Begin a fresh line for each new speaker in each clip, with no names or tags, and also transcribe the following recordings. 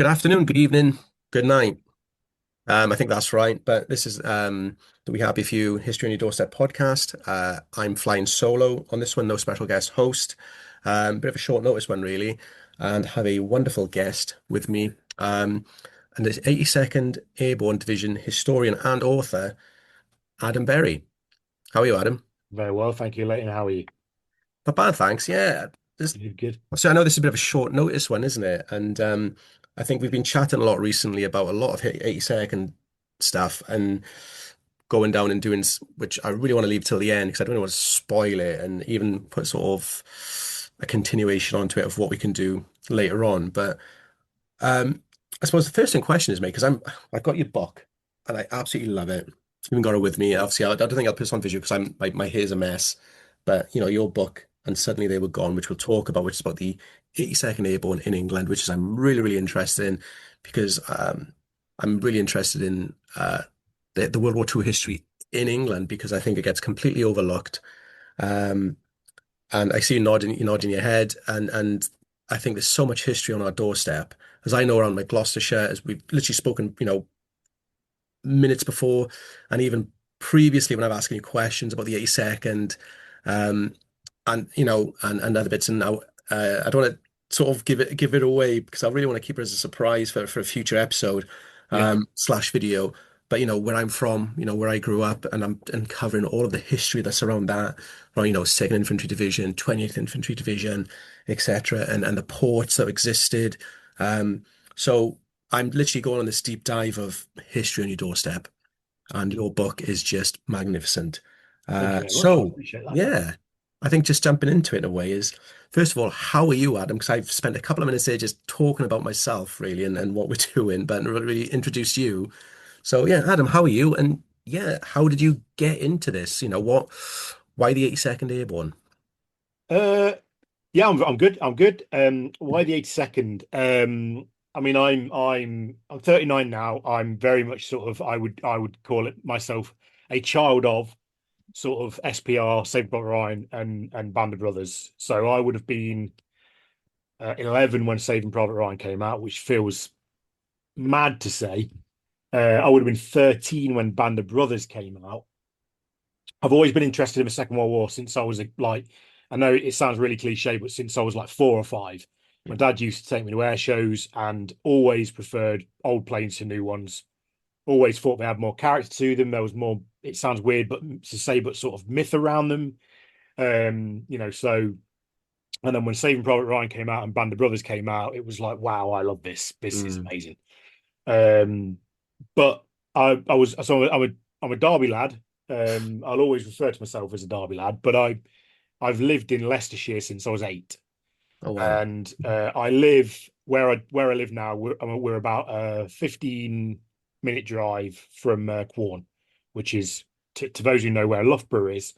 Good afternoon, good evening, good night. I think that's right. But this is the We Happy Few History on Your Doorstep podcast. I'm flying solo on this one, no special guest host. Bit of a short notice one, really, and have a wonderful guest with me. And it's 82nd Airborne Division historian and author, Adam Berry. How are you, Adam?
Very well, thank you, Leighton. How are you?
Not bad, thanks. Yeah. This,
Good, good.
so I know this is a bit of a short notice one, isn't it? And I think we've been chatting a lot recently about a lot of 82nd stuff and going down and doing, which I really want to leave till the end because I don't want to spoil it and even put sort of a continuation onto it of what we can do later on. But um, I suppose the first thing question is, mate, because I've got your book and I absolutely love it. I've even got it with me. Obviously, I don't think I'll put this on visual because my hair's a mess. But your book and Suddenly They Were Gone, which we'll talk about, which is about the 82nd Airborne in England, which is I'm really really interested in because I'm really interested in the World War II history in England because I think it gets completely overlooked. Um, and I see you nodding your head, and I think there's so much history on our doorstep. As I know around my Gloucestershire, as we've literally spoken, minutes before, and even previously when I've asked you questions about the 82nd, um, and other bits. And now I don't want to sort of give it away because I really want to keep it as a surprise for a future episode,
Yeah,
slash video. But where I'm from, where I grew up, and I'm uncovering all of the history that's around that, around, 2nd Infantry Division, 20th Infantry Division, etc., and the ports that existed. So I'm literally going on this deep dive of history on your doorstep, and your book is just magnificent.
thank you
Uh,
very much. I
so
appreciate that.
yeah, I think just jumping into it in a way is, first of all, how are you, Adam? Because I've spent a couple of minutes there just talking about myself, really, and what we're doing, but not really introduce you. So yeah, Adam, how are you? And yeah, how did you get into this? Why the 82nd Airborne?
Uh, yeah, I'm good. I'm good. Why the 82nd? I mean, I'm 39 now. I'm very much sort of I would call it myself a child of sort of SPR, Saving Private Ryan, and Band of Brothers. So I would have been 11 when Saving Private Ryan came out, which feels mad to say. I would have been 13 when Band of Brothers came out. I've always been interested in the Second World War since I was like, I know it sounds really cliche, but since I was like 4 or 5, my dad used to take me to air shows and always preferred old planes to new ones. Always thought they had more character to them. There was more, it sounds weird, but to say, but sort of myth around them. So, and then when Saving Private Ryan came out and Band of Brothers came out, it was like, wow, I love this. This is
Mm,
amazing. Um, but I was so I'm a Derby lad. I'll always refer to myself as a Derby lad, but I've lived in Leicestershire since I was 8,
oh wow.
and I live where I live now. We're about a 15-minute drive from Quorn, which is to those who know where Loughborough is.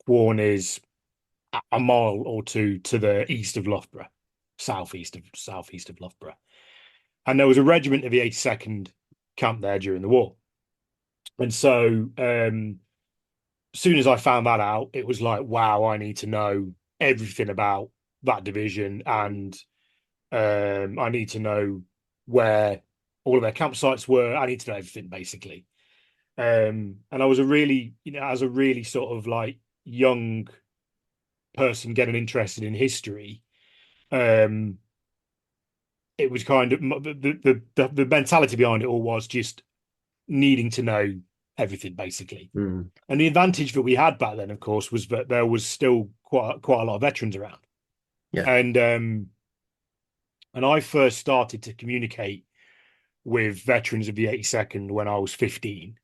Quorn is a mile or two to the east of Loughborough, southeast of Loughborough, and there was a regiment of the 82nd camped there during the war. And so, as soon as I found that out, it was like, wow, I need to know everything about that division, and I need to know where all of their campsites were. I need to know everything basically. And I was a really, as a really sort of like young person getting interested in history, um, it was kind of the mentality behind it all was just needing to know everything basically.
Mm,
And the advantage that we had back then, of course, was that there was still quite a lot of veterans around.
yeah.
And I first started to communicate with veterans of the 82nd when I was 15,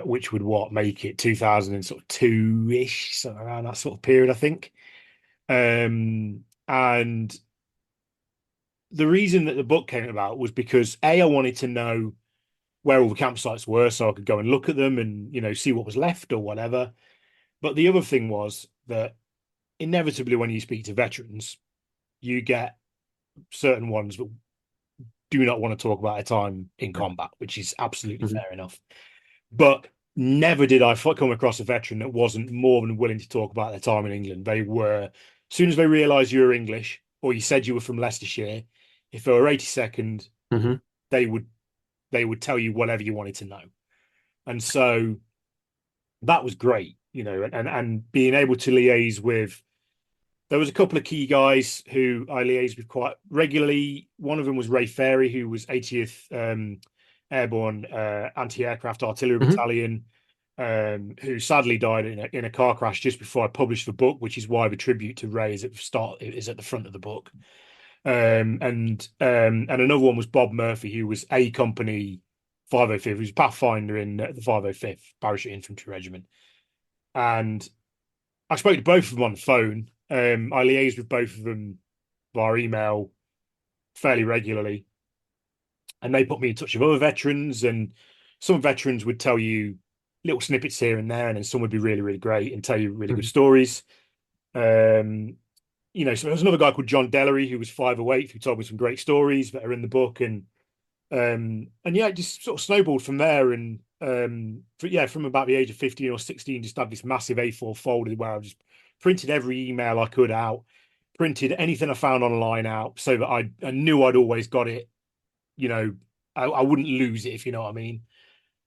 which would what make it 2002-ish, so around that sort of period, I think. And the reason that the book came about was because I wanted to know where all the campsites were so I could go and look at them and see what was left or whatever. But the other thing was that inevitably, when you speak to veterans, you get certain ones that do not want to talk about a time in combat, which is absolutely
Mhm.
fair enough. But never did I come across a veteran that wasn't more than willing to talk about their time in England. They were, as soon as they realised you were English or you said you were from Leicestershire, If they were 82nd,
Hmm.
they would they would tell you whatever you wanted to know. And so that was great, and being able to liaise with, there was a couple of key guys who I liaised with quite regularly. One of them was Ray Ferry, who was 80th Airborne Anti-Aircraft Artillery
Hmm.
Battalion, who sadly died in a car crash just before I published the book, which is why the tribute to Ray is at the front of the book. And another one was Bob Murphy, who was A Company 505th, who was Pathfinder in the 505th Parachute Infantry Regiment. And I spoke to both of them on the phone. I liaised with both of them via email fairly regularly, and they put me in touch with other veterans. And some veterans would tell you little snippets here and there, and then some would be really, really great and tell you really good
Hmm.
stories. Um, so there was another guy called John Dellery who was 508 who told me some great stories that are in the book, and yeah, it just sort of snowballed from there. And from about the age of 15 or 16, just had this massive A4 folder where I just printed every email I could out, printed anything I found online out, so that I knew I'd always got it. You know, I wouldn't lose it, if you know what I mean.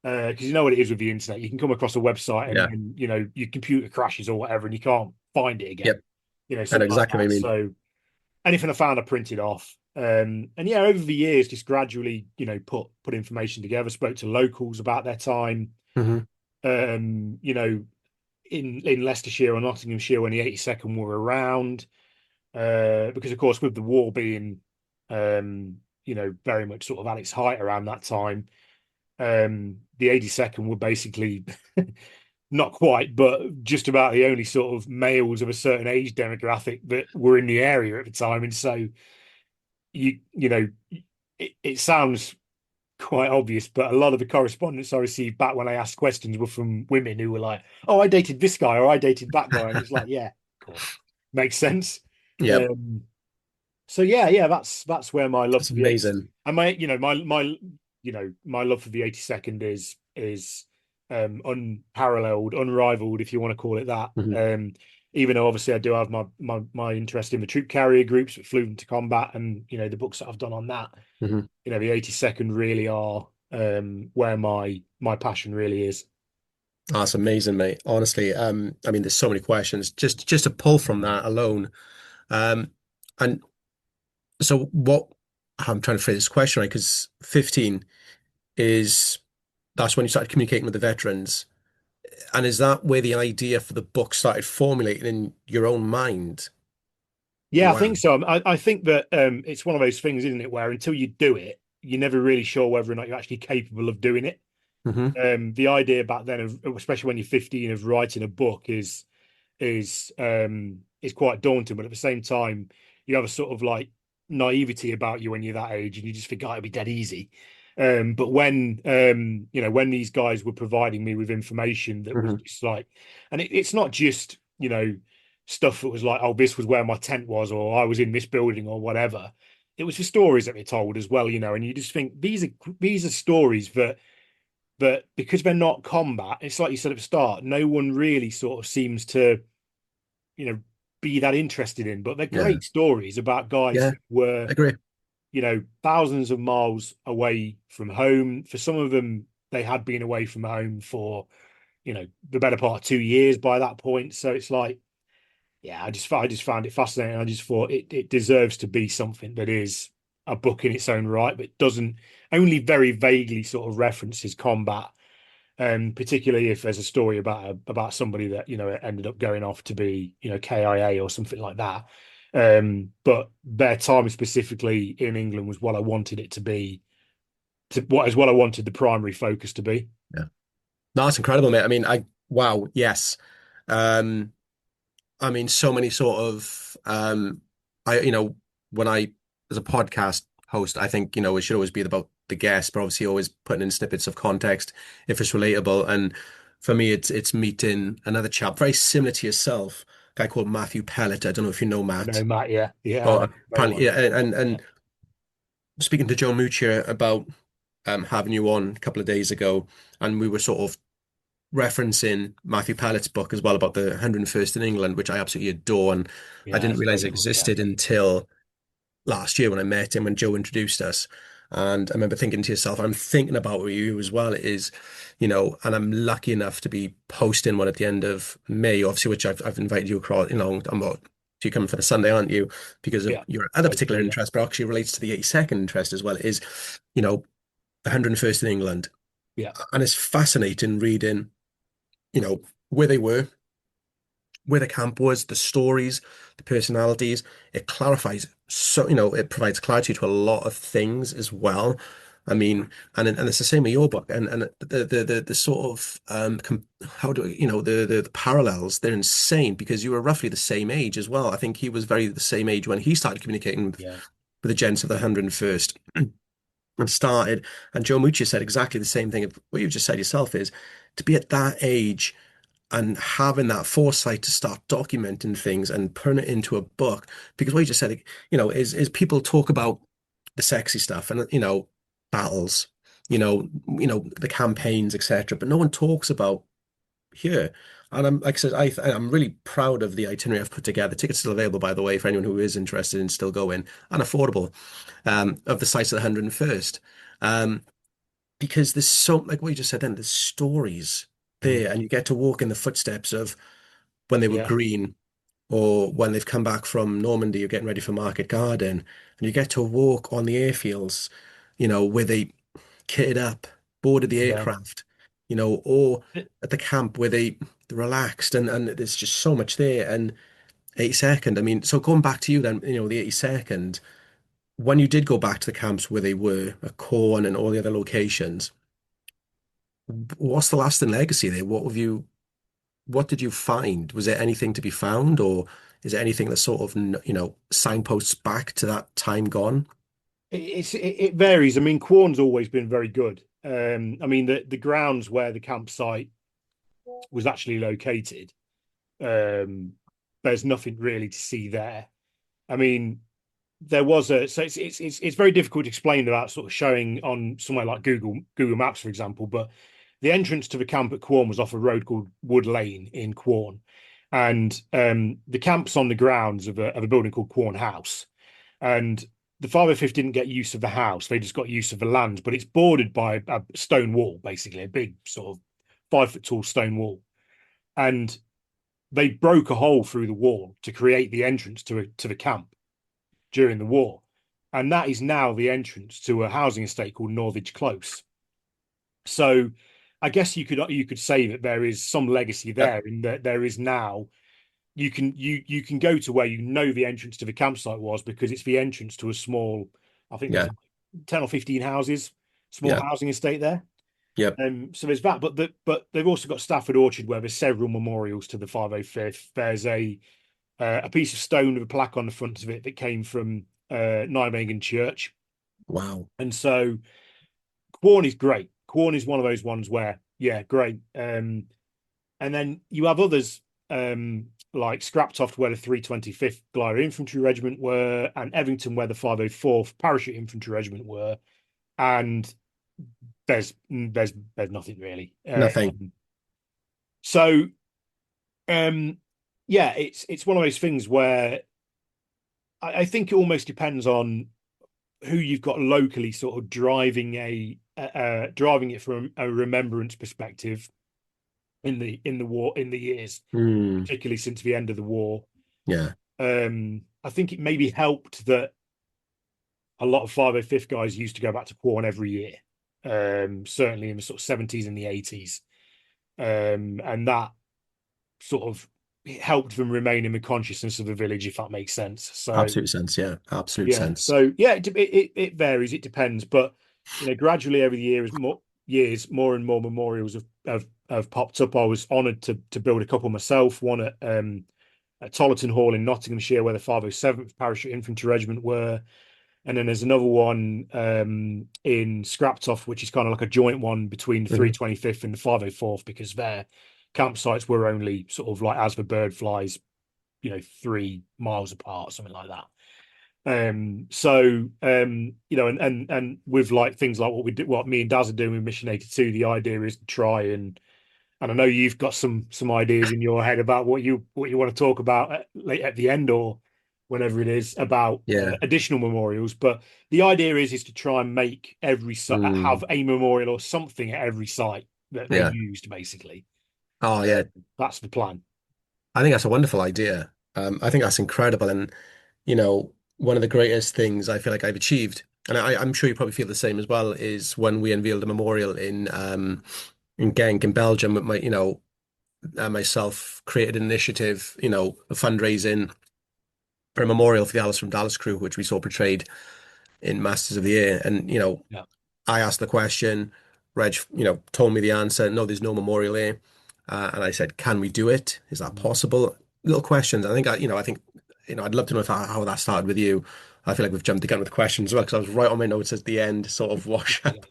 Because you know what it is with the internet, you can come across a website and
Yeah.
then your computer crashes or whatever, and you can't find it again.
Yep. I know
Something like
exactly what
that.
I mean.
So anything I found, I printed off. And yeah, over the years, just gradually, put information together. Spoke to locals about their time.
Hmm.
Um, you know, in Leicestershire or Nottinghamshire when the 82nd were around. Because of course, with the war being, very much sort of at its height around that time, the 82nd were basically not quite, but just about the only sort of males of a certain age demographic that were in the area at the time. And so it sounds quite obvious, but a lot of the correspondence I received back when I asked questions were from women who were like, "Oh, I dated this guy or I dated that guy," and it's like, yeah, of course, makes sense.
Yep.
Um, so yeah, that's where my love
That's
for the 80s
amazing.
and my love for the 82nd is unparalleled, unrivaled, if you want to call it that.
Hmm.
Even though obviously I do have my interest in the troop carrier groups that flew into combat, and the books that I've done on that,
Hmm.
the 82nd really are where my passion really is.
That's amazing, mate. Honestly, I mean, there's so many questions just to pull from that alone. Um, and so what I'm trying to phrase this question right, because 15 is that's when you started communicating with the veterans. And is that where the idea for the book started formulating in your own mind?
Yeah, I
Wow.
think so. I think that it's one of those things, isn't it, where until you do it, you're never really sure whether or not you're actually capable of doing it.
Hmm.
The idea back then of, especially when you're 15, of writing a book is quite daunting, but at the same time, you have a sort of like naivety about you when you're that age, and you just think, oh, it'll be dead easy. But when these guys were providing me with information that was
Hmm.
just like, and it's not just stuff that was like, oh, this was where my tent was, or I was in this building, or whatever. It was the stories that they told as well, and you just think these are stories that because they're not combat, it's like you said at the start, no one really sort of seems to, you know, be that interested in. But they're
Yeah.
great stories about guys
Yeah.
who were,
Agree.
thousands of miles away from home. For some of them, they had been away from home for, the better part of 2 years by that point. So it's like, yeah, I just found it fascinating. I just thought it deserves to be something that is a book in its own right, but doesn't only very vaguely sort of references combat, particularly if there's a story about somebody that ended up going off to be KIA or something like that. But their time specifically in England was what I wanted it to be, what I wanted the primary focus to be.
Yeah. No, that's incredible, mate. I mean, wow, yes. Um, I mean, so many sort of when I as a podcast host, I think, it should always be about the guest, but obviously always putting in snippets of context if it's relatable. And for me, it's meeting another chap very similar to yourself, a guy called Matthew Pellet. I don't know if you know
I know
Matt,
Matt, yeah, I know
but
very
apparently,
well.
yeah, and speaking to Joe Muccia about having you on a couple of days ago, and we were sort of referencing Matthew Pallett's book as well about the 101st in England, which I absolutely adore, and I
Yeah,
didn't
it's a very
realize it
good book. Yeah,
existed until last year when I met him, when Joe introduced us. And I remember thinking to yourself, I'm thinking about you as well, is, and I'm lucky enough to be posting one at the end of May, obviously, which I've invited you across, I'm not, you're coming for the Sunday, aren't you? Because of
Yeah,
your other
both
particular
do. Yeah,
interest, but actually relates to the 82nd interest as well, is, the 101st in England.
yeah,
And it's fascinating reading, where they were, where the camp was, the stories, the personalities. It clarifies so, it provides clarity to a lot of things as well. I mean, and it's the same with your book, and the sort of how do the parallels, they're insane because you were roughly the same age as well. I think he was very the same age when he started communicating
yeah.
with the gents of the 101st and started. And Joe Mucci said exactly the same thing. What you've just said yourself is to be at that age and having that foresight to start documenting things and putting it into a book. Because what you just said, is people talk about the sexy stuff and battles, the campaigns, etc. But no one talks about here. And I'm like I said, I'm really proud of the itinerary I've put together. Tickets still available, by the way, for anyone who is interested in still going and affordable, of the sites of the 101st. Um, because there's so, like what you just said then, there's stories
Mm.
there, and you get to walk in the footsteps of when they were
Yeah,
green or when they've come back from Normandy or getting ready for Market Garden. And you get to walk on the airfields, where they kitted up, boarded the
yeah.
aircraft, or at the camp where they relaxed. And there's just so much there. And 82nd, I mean, so going back to you then, the 82nd, when you did go back to the camps where they were at Corn and all the other locations, what's the lasting legacy there? What did you find? Was there anything to be found, or is there anything that sort of, signposts back to that time gone?
It varies. I mean, Quorn's always been very good. I mean, the grounds where the campsite was actually located, um, there's nothing really to see there. I mean, there was a so it's very difficult to explain without sort of showing on somewhere like Google Maps, for example. But the entrance to the camp at Quorn was off a road called Wood Lane in Quorn, and the camp's on the grounds of a building called Quorn House. And the 505th didn't get use of the house; they just got use of the land. But it's bordered by a stone wall, basically a big sort of 5 foot tall stone wall, and they broke a hole through the wall to create the entrance to the camp during the war. And that is now the entrance to a housing estate called Northwich Close. So I guess you could say that there is some legacy
Yeah,
there in that there is now you can go to where the entrance to the campsite was because it's the entrance to a small, I think there's
yeah,
10 or 15 houses, small
yeah,
housing estate there.
yep.
So there's that, but they've also got Stafford Orchard where there's several memorials to the 505th. There's a piece of stone with a plaque on the front of it that came from Nijmegen Church.
Wow.
And so Quorn is great. Quorn is one of those ones where, yeah, great. And then you have others like Scraptoft, where the 325th Glider Infantry Regiment were, and Evington, where the 504th Parachute Infantry Regiment were. And there's nothing really.
Nothing.
So um, yeah, it's one of those things where I think it almost depends on who you've got locally, sort of driving it from a remembrance perspective in the war in the years,
Hmm.
particularly since the end of the war.
Yeah,
I think it maybe helped that a lot of 505th guys used to go back to Quorn every year, certainly in the sort of 70s and the 80s, and that sort of helped them remain in the consciousness of the village, if that makes sense. So
absolute sense. Yeah, absolute
yeah,
sense.
so yeah, it varies, it depends, but gradually over the years, more and more memorials have popped up. I was honoured to build a couple myself, one at Tollerton Hall in Nottinghamshire, where the 507th Parachute Infantry Regiment were, and then there's another one in Scraptoft, which is kind of like a joint one between the
Mhm.
325th and the 504th, because their campsites were only sort of like as the bird flies, 3 miles apart, something like that. And with like things like what me and Daz are doing with Mission 82, the idea is to try and I know you've got some ideas in your head about what you want to talk about at the end, or whenever it is, about
Yeah.
additional memorials. But the idea is to try and make every site
Mm,
have a memorial or something at every site that they
yeah.
used, basically.
Oh, yeah.
That's the plan.
I think that's a wonderful idea. I think that's incredible. And, one of the greatest things I feel like I've achieved, and I'm sure you probably feel the same as well, is when we unveiled a memorial in Genk in Belgium with myself created an initiative, of fundraising for a memorial for the Alice from Dallas crew, which we saw portrayed in Masters of the Air. And,
Yeah.
I asked the question, Reg, told me the answer. No, there's no memorial here. And I said, can we do it? Is that possible? Little questions. I think, I'd love to know how that started with you. I feel like we've jumped the gun with questions as well, because I was right on my notes at the end, sort of wash
Yeah.
up.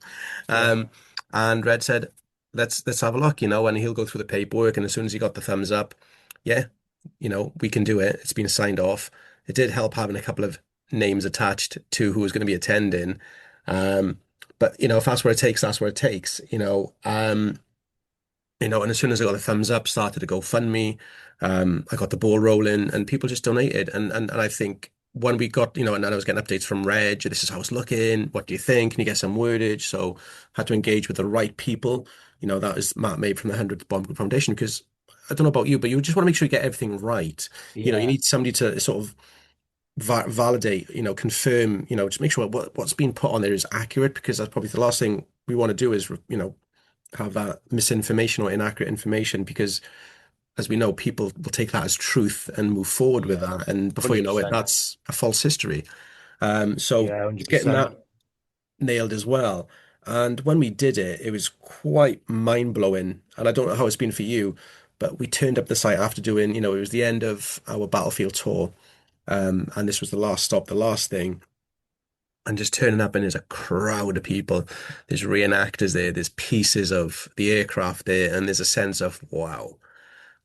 Yeah.
Um, and Red said, let's have a look, and he'll go through the paperwork. And as soon as he got the thumbs up, yeah, we can do it. It's been signed off. It did help having a couple of names attached to who was going to be attending. But if that's what it takes, that's what it takes. And as soon as I got the thumbs up, started to GoFundMe. I got the ball rolling, and people just donated. And I think when we got, and then I was getting updates from Reg, this is how it's looking. What do you think? Can you get some wordage? So had to engage with the right people. That was Matt made from the 100th Bomb Foundation, because I don't know about you, but you just want to make sure you get everything right. You
Yeah.
need somebody to sort of validate, confirm, just make sure what's being put on there is accurate, because that's probably the last thing we want to do is, have that misinformation or inaccurate information, because as we know, people will take that as truth and move forward with
Yeah.
that. And before you know it,
100%.
that's a false history. So
Yeah,
getting
100%.
that nailed as well. And when we did it, it was quite mind blowing. And I don't know how it's been for you, but we turned up the site after doing, it was the end of our battlefield tour. And this was the last stop, the last thing. And just turning up, and there's a crowd of people. There's reenactors there, there's pieces of the aircraft there, and there's a sense of, wow,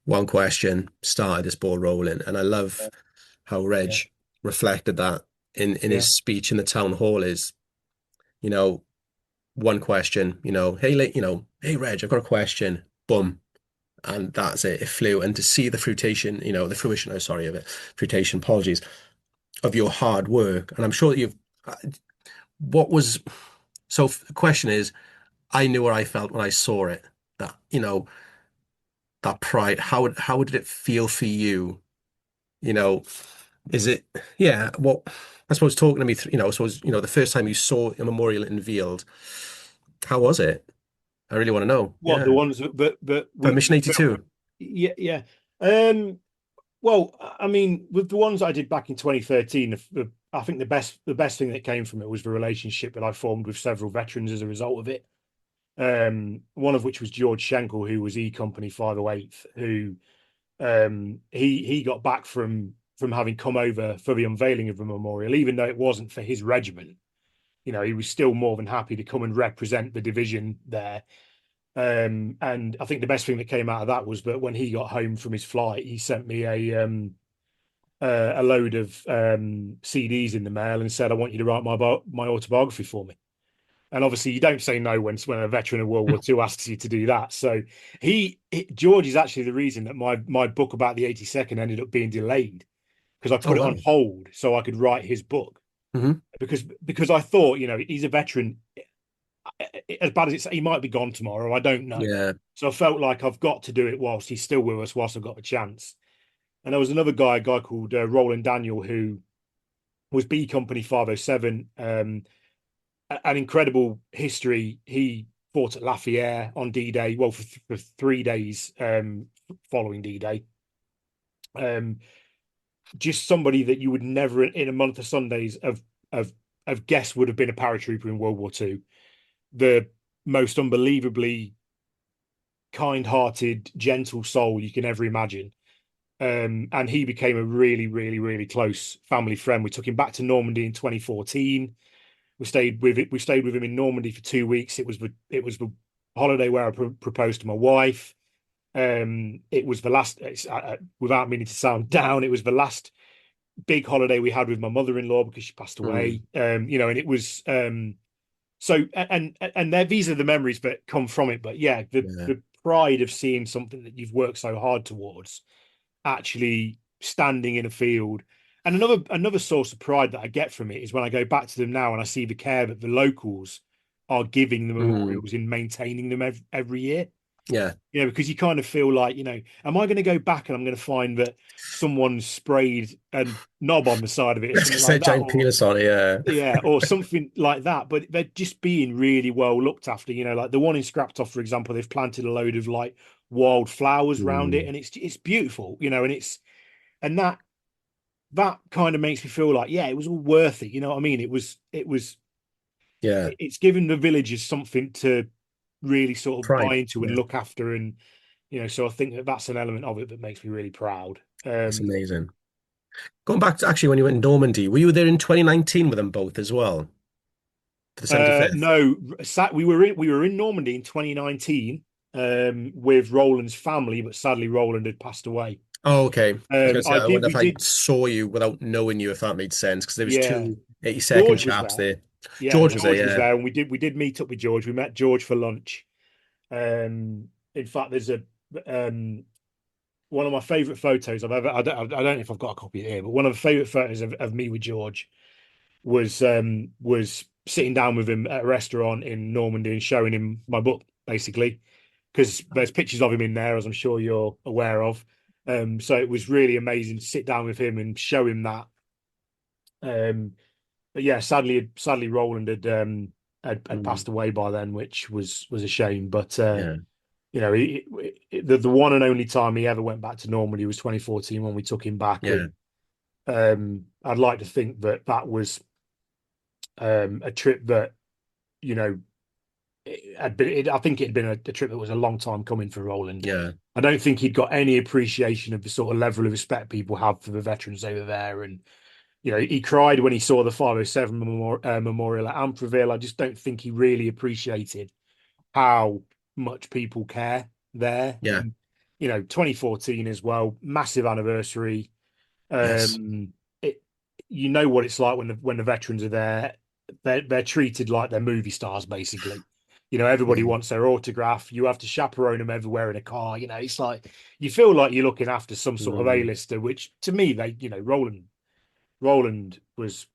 one question started this ball rolling. And I love
Yeah.
how
Yeah.
Reg reflected that in
Yeah.
his speech in the town hall is, you know, one question, hey Reg, I've got a question. Boom. And that's it. It flew. And to see the fruition, the fruition, oh, sorry, of it, fruition, apologies, of your hard work. And I'm sure that what was, so the question is, I knew where I felt when I saw it. That, that pride. How did it feel for you? You know, is it, yeah, well, I suppose talking to me, I suppose, the first time you saw a memorial unveiled, how was it? I really want to know.
What the
Yeah.
ones that
For
we
Mission
filmed?
82.
Yeah, yeah. Um, well, I mean, with the ones I did back in 2013, I think the best thing that came from it was the relationship that I formed with several veterans as a result of it. One of which was George Schenkel, who was E Company 508th, who he got back from having come over for the unveiling of the memorial, even though it wasn't for his regiment. He was still more than happy to come and represent the division there. And I think the best thing that came out of that was that when he got home from his flight, he sent me a load of CDs in the mail and said, "I want you to write my autobiography for me." And obviously, you don't say no when a veteran of World War II asks you to do that. So George is actually the reason that my book about the 82nd ended up being delayed, because I
Oh,
put it on
wow.
hold so I could write his book,
Hmm.
because I thought, he's a veteran. As bad as it's, he might be gone tomorrow. I don't know.
Yeah.
So I felt like I've got to do it whilst he's still with us, whilst I've got the chance. And there was another guy, a guy called Roland Daniel, who was B Company 507. An incredible history. He fought at Lafayette on D-Day, well, for 3 days following D-Day. Um, just somebody that you would never, in a month of Sundays, of of guessed would have been a paratrooper in World War II. The most unbelievably kind-hearted, gentle soul you can ever imagine. And he became a really, really, really close family friend. We took him back to Normandy in 2014. We stayed with him in Normandy for 2 weeks. It was the holiday where I proposed to my wife. It was the last, without meaning to sound down, it was the last big holiday we had with my mother-in-law because she passed
Mm.
away. And it was so, and these are the memories that come from it. But yeah, the
Yeah.
the pride of seeing something that you've worked so hard towards actually standing in a field. And another source of pride that I get from it is when I go back to them now and I see the care that the locals are giving the
Mm,
memorials in maintaining them every year.
yeah.
Because you kind of feel like, am I going to go back and I'm going to find that someone sprayed a knob on the side of it or
That's
something
because
like that,
giant
or
penis on it, yeah.
yeah, or something like that. But they're just being really well looked after. Like the one in Scraptoft, for example, they've planted a load of like wild flowers around it,
Mm,
and it's beautiful, and and that kind of makes me feel like, yeah, it was all worth it. You know what I mean?
yeah.
It's given the villagers something to really sort of buy
Pride.
into and
Yeah.
look after, and so I think that that's an element of it that makes me really proud.
That's amazing. Going back to actually when you went in Normandy, were you there in 2019 with them both as well? For the 75th?
No, we were in Normandy in 2019 with Roland's family, but sadly Roland had passed away.
Oh, okay. I was going to say,
I
I
did
wonder
we
if I
did
saw you without knowing you, if that made sense, because there was
Yeah,
two 82nd
George was
chaps
there.
there.
Yeah,
George was there,
George was
yeah.
there, and we did meet up with George. We met George for lunch. In fact, there's a one of my favorite photos I've ever. I don't know if I've got a copy here, but one of the favorite photos of me with George was sitting down with him at a restaurant in Normandy and showing him my book, basically, because there's pictures of him in there, as I'm sure you're aware of. So it was really amazing to sit down with him and show him that. Um, but yeah, sadly, Roland had
Mm,
passed away by then, which was a shame. But
yeah,
the one and only time he ever went back to Normandy was 2014 when we took him back,
yeah,
and I'd like to think that that was a trip that you know I think it had been a trip that was a long time coming for Roland.
yeah.
I don't think he'd got any appreciation of the sort of level of respect people have for the veterans over there, and he cried when he saw the 507 memorial at Amfreville. I just don't think he really appreciated how much people care there.
Yeah.
And 2014 as well, massive anniversary.
Yes.
Um, it, you know what it's like when the veterans are there. They're treated like they're movie stars, basically. Everybody
Mm,
wants their autograph. You have to chaperone them everywhere in a car. It's like you feel like you're looking after some sort of
mm,
A-lister, which to me, Roland was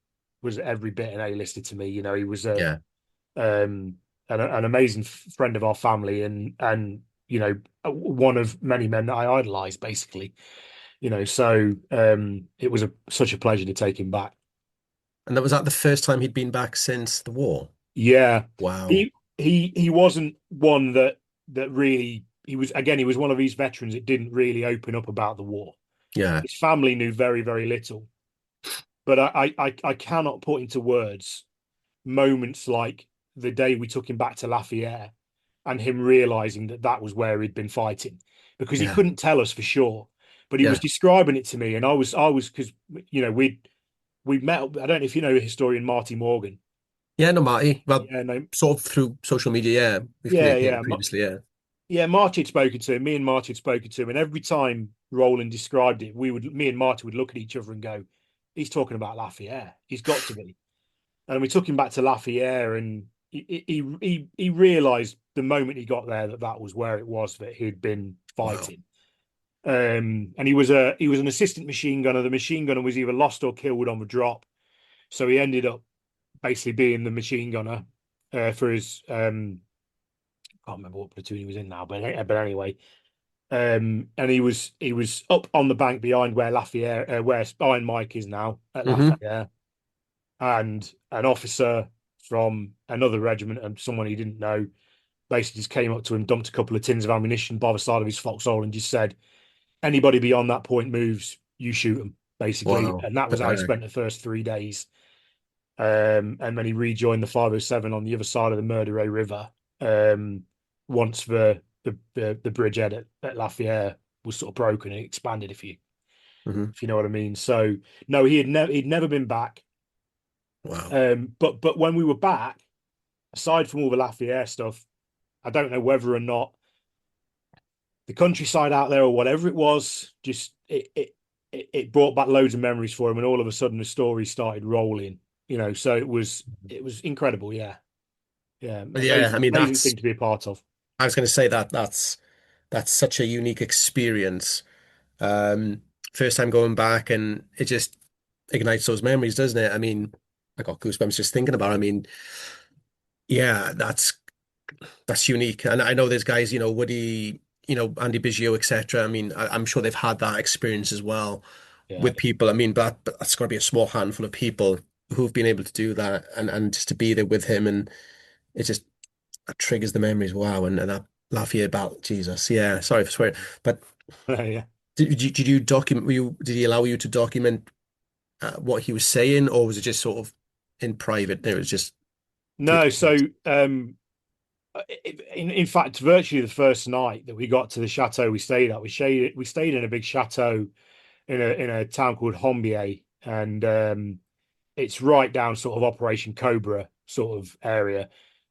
every bit an A-lister to me. He was
yeah.
an amazing friend of our family, and one of many men that I idolized, basically. So it was such a pleasure to take him back.
And that was that the first time he'd been back since the war.
Yeah,
Wow.
he wasn't one that really. He was one of these veterans that didn't really open up about the war.
Yeah.
His family knew very, very little, but I cannot put into words moments like the day we took him back to Lafayette and him realizing that that was where he'd been fighting, because he
Yeah.
couldn't tell us for sure, but he was
Yeah.
describing it to me, and I was because we met. I don't know if you know the historian Marty Morgan.
Yeah, no, Marty. Well,
Yeah, no,
sort of through social media, yeah. We've
yeah,
communicated
yeah,
previously, yeah.
yeah. Marty had spoken to him. Me and Marty had spoken to him, and every time Roland described it, me and Marty would look at each other and go, "He's talking about Lafayette. He's got to be." And we took him back to Lafayette, and he realized the moment he got there that that was where it was that he'd been
Wow.
fighting. And he was an assistant machine gunner. The machine gunner was either lost or killed on the drop, so he ended up basically being the machine gunner for his. I can't remember what platoon he was in now, but anyway, and he was up on the bank behind where Lafayette, where Iron Mike is now at
Hmm.
Lafayette, and an officer from another regiment and someone he didn't know basically just came up to him, dumped a couple of tins of ammunition by the side of his foxhole, and just said, "Anybody beyond that point moves, you shoot them." Basically,
Wow.
and that was how he
Pathetic.
spent the first 3 days. And then he rejoined the 507 on the other side of the Murderay River. Once the bridgehead at Lafayette was sort of broken and expanded,
Hmm.
if you know what I mean. So no, he'd never been back.
Wow.
But when we were back, aside from all the Lafayette stuff, I don't know whether or not the countryside out there or whatever it was, just it brought back loads of memories for him, and all of a sudden the story started rolling. So it was incredible. Yeah, yeah,
Yeah, I
amazing,
mean
amazing
that's
thing to be a part of.
I was going to say that's such a unique experience. Um, First time going back, and it just ignites those memories, doesn't it? I mean, I got goosebumps just thinking about it. I mean, yeah, that's unique. And I know there's guys, Woody, Andy Biggio, etc. I mean, I'm sure they've had that experience as well
Yeah.
with people. I mean, but that's got to be a small handful of people who've been able to do that, and just to be there with him, and it just that triggers the memories. Wow, and that Lafayette battle, Jesus. Yeah, sorry for swearing, but
Yeah.
did you document? Did he allow you to document what he was saying, or was it just sort of in private? It was just for
No, so in fact, virtually the first night that we got to the chateau we stayed at, we stayed in a big chateau in a town called Hombier, and it's right down sort of Operation Cobra sort of area.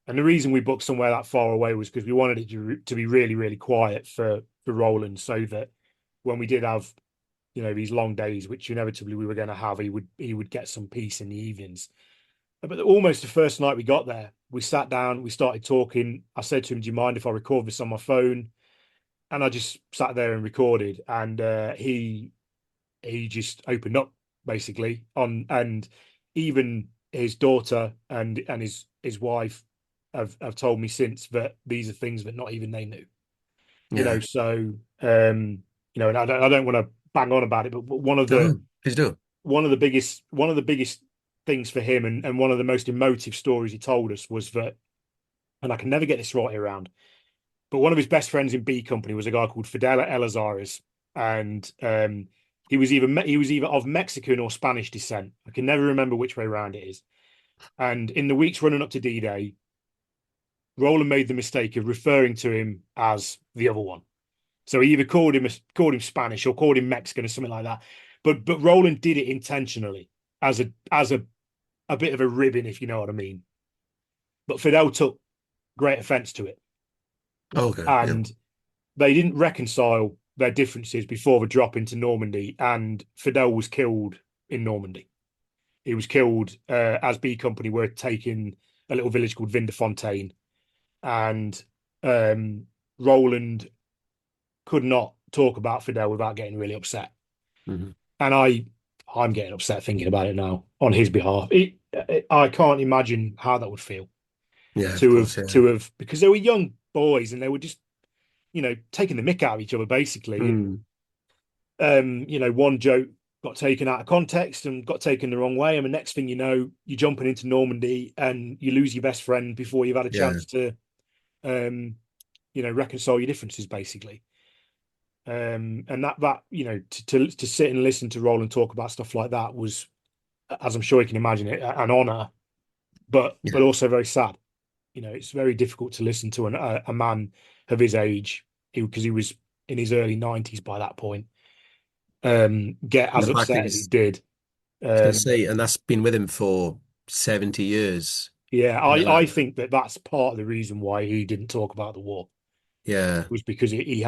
And the reason we booked somewhere that far away was because we wanted it to be really, really quiet for Roland, so that when we did have, these long days, which inevitably we were going to have, he would get some peace in the evenings. But almost the first night we got there, we sat down, we started talking. I said to him, "Do you mind if I record this on my phone?" And I just sat there and recorded, and he just opened up basically on, and even his daughter and his wife have told me since that these are things that not even they knew.
yeah.
So and I don't want to bang on about it, but one of the
No, please do.
one of the biggest things for him, and one of the most emotive stories he told us was that, and I can never get this right around, but one of his best friends in B Company was a guy called Fidel Elizares, and he was either of Mexican or Spanish descent. I can never remember which way around it is. And in the weeks running up to D-Day, Roland made the mistake of referring to him as the other one. So he either called him Spanish or called him Mexican or something like that. But Roland did it intentionally as a bit of a ribbon, if you know what I mean. But Fidel took great offense to it,
Okay, yeah.
and they didn't reconcile their differences before the drop into Normandy, and Fidel was killed in Normandy. He was killed as B Company were taking a little village called Vindefontaine, and um, Roland could not talk about Fidel without getting really upset.
Hmm.
And I'm getting upset thinking about it now on his behalf. I can't imagine how that would feel
Yeah, of
to
course,
have
yeah.
to have because they were young boys and they were just taking the mick out of each other basically. And
Mm,
one joke got taken out of context and got taken the wrong way, and the next thing you know, you're jumping into Normandy and you lose your best friend before you've had a
yeah.
chance to um, reconcile your differences basically. And that to sit and listen to Roland talk about stuff like that was, as I'm sure you can imagine it, an honor, but
Yeah.
also very sad. It's very difficult to listen to a man of his age, because he was in his early 90s by that point, get
And
as
the fact that
upset as he
he's,
did.
I was going to
Um,
say, and that's been with him for 70 years.
yeah,
You know,
I think that's part of the reason why he didn't talk about the war,
yeah,
was because he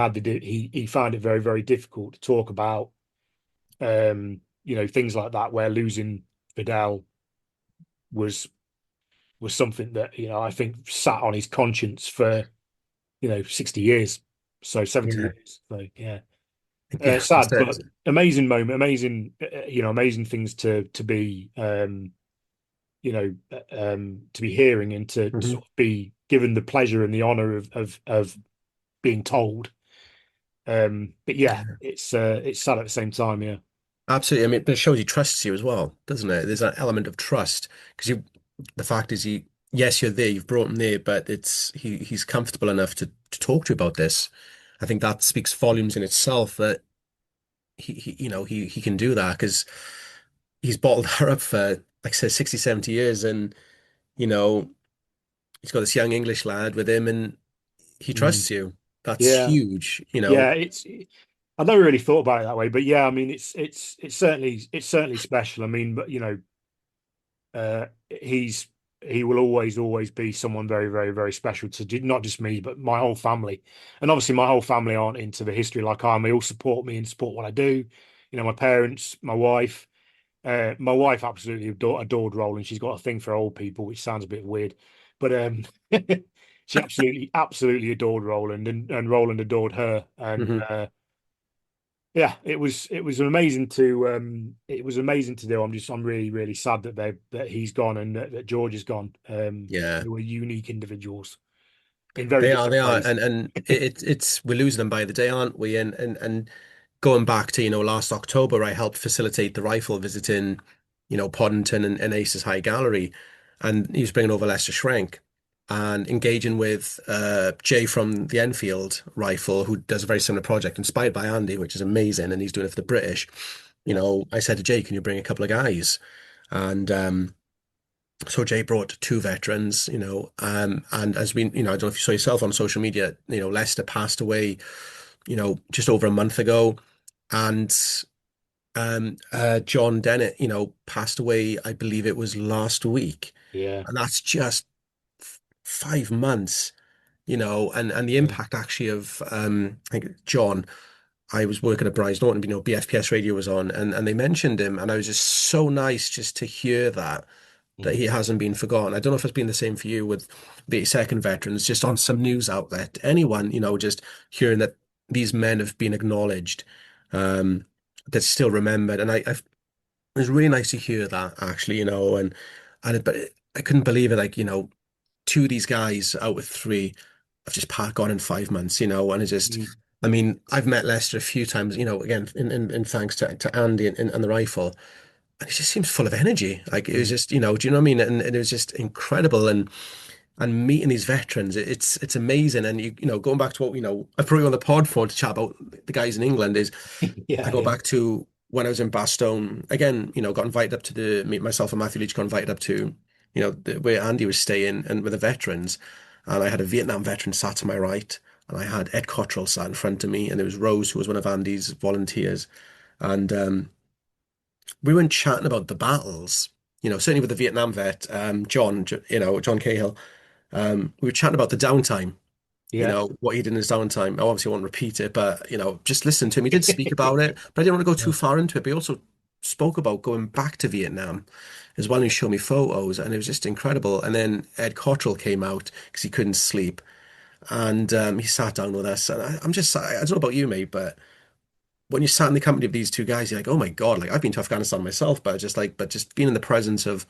found it very, very difficult to talk about things like that, where losing Fidel was something that I think sat on his conscience for 60 years, so 70
yeah,
years. So yeah,
yeah.
sad,
Instead,
but amazing moment, amazing, amazing things to be, to be hearing, and to
mhm.
sort of be given the pleasure and the honor of being told. But yeah,
Yeah,
it's sad at the same time. Yeah.
absolutely. I mean, but it shows he trusts you as well, doesn't it? There's an element of trust because the fact is, yes, you're there, you've brought him there, but he's comfortable enough to talk to you about this. I think that speaks volumes in itself that he can do that because he's bottled her up for, like I said, 60, 70 years. And, you know, he's got this young English lad with him and he
Mm.
trusts you. That's
Yeah.
huge.
Yeah, I've never really thought about it that way, but yeah, I mean, it's certainly special. I mean, but he will always be someone very, very, very special to not just me, but my whole family. And obviously, my whole family aren't into the history like I am. They all support me and support what I do. My parents, my wife. My wife absolutely adored Roland. She's got a thing for old people, which sounds a bit weird, but she absolutely, absolutely adored Roland, and Roland adored her. And
Hmm.
yeah, it was amazing to do. I'm really really sad that he's gone and that George is gone.
Yeah.
They were unique individuals in very
They
different
are,
ways.
and it's we're losing them by the day, aren't we? And going back to, last October, I helped facilitate the rifle visiting, Poddington and Ace's High Gallery, and he was bringing over Lester Schrenk and engaging with Jay from the Enfield Rifle, who does a very similar project inspired by Andy, which is amazing, and he's doing it for the British.
Yeah.
I said to Jay, "Can you bring a couple of guys?" And so Jay brought two veterans, and as we, I don't know if you saw yourself on social media, Lester passed away, just over a month ago, and John Dennett, passed away, I believe it was last week,
Yeah.
and that's just 5 months, and the
Yeah.
impact actually of I think John. I was working at Brize Norton, BFPS radio was on, and they mentioned him, and I was just so nice just to hear that
Mm.
he hasn't been forgotten. I don't know if it's been the same for you with the 82nd veterans, just on some news outlet, anyone, just hearing that these men have been acknowledged, that's still remembered. And it was really nice to hear that actually, I couldn't believe it. Like, two of these guys out of three have just gone in 5 months, and it just,
Mm.
I mean, I've met Lester a few times, again, in thanks to Andy and the rifle. And it just seems full of energy. Like it was
Mm.
just, do you know what I mean? And it was just incredible. And meeting these veterans, it's amazing. And going back to what, I put you on the pod for to chat about the guys in England is I
Yeah.
go
Yeah.
back to when I was in Bastogne again, got invited up to myself and Matthew Leach got invited up to, where Andy was staying and with the veterans. And I had a Vietnam veteran sat to my right, and I had Ed Cottrell sat in front of me, and there was Rose, who was one of Andy's volunteers. And we weren't chatting about the battles, certainly with the Vietnam vet, John Cahill. We were chatting about the downtime,
Yeah.
what he did in his downtime. I obviously won't repeat it, but, just listen to him. He did speak about it, but I didn't want to go too
Yeah.
far into it. But he also spoke about going back to Vietnam as well. And he showed me photos, and it was just incredible. And then Ed Cottrell came out because he couldn't sleep. And he sat down with us. And I don't know about you, mate, but when you sat in the company of these two guys, you're like, oh my God, like I've been to Afghanistan myself, but just being in the presence of,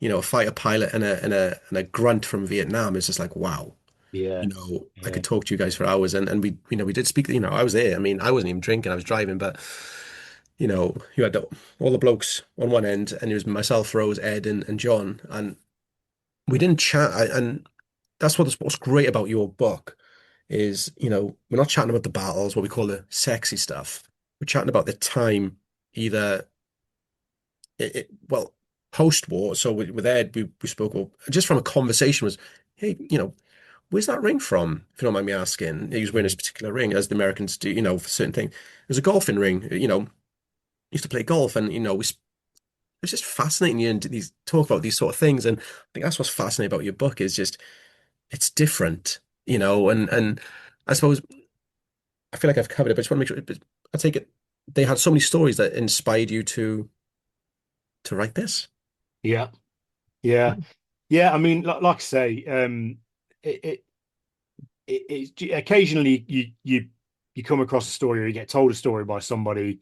a fighter pilot and a grunt from Vietnam is just like, wow.
Yeah.
I
Yeah.
could talk to you guys for hours, and we did speak, I was there. I mean, I wasn't even drinking, I was driving, but you had all the blokes on one end, and it was myself, Rose, Ed, and John, and we didn't chat. And that's what's great about your book is, we're not chatting about the battles, what we call the sexy stuff. We're chatting about the time, either well, post-war. So with Ed, we spoke just from a conversation was, hey, where's that ring from? If you don't mind me asking. He was wearing this
Mm.
particular ring, as the Americans do, for certain things. It was a golfing ring, used to play golf, and it's just fascinating you and these talk about these sort of things. And I think that's what's fascinating about your book is just it's different, and I suppose I feel like I've covered it, but I just want to make sure. But I take it they had so many stories that inspired you to write this.
Yeah. Yeah. Yeah. I mean, like I say, it, it, occasionally you come across a story or you get told a story by somebody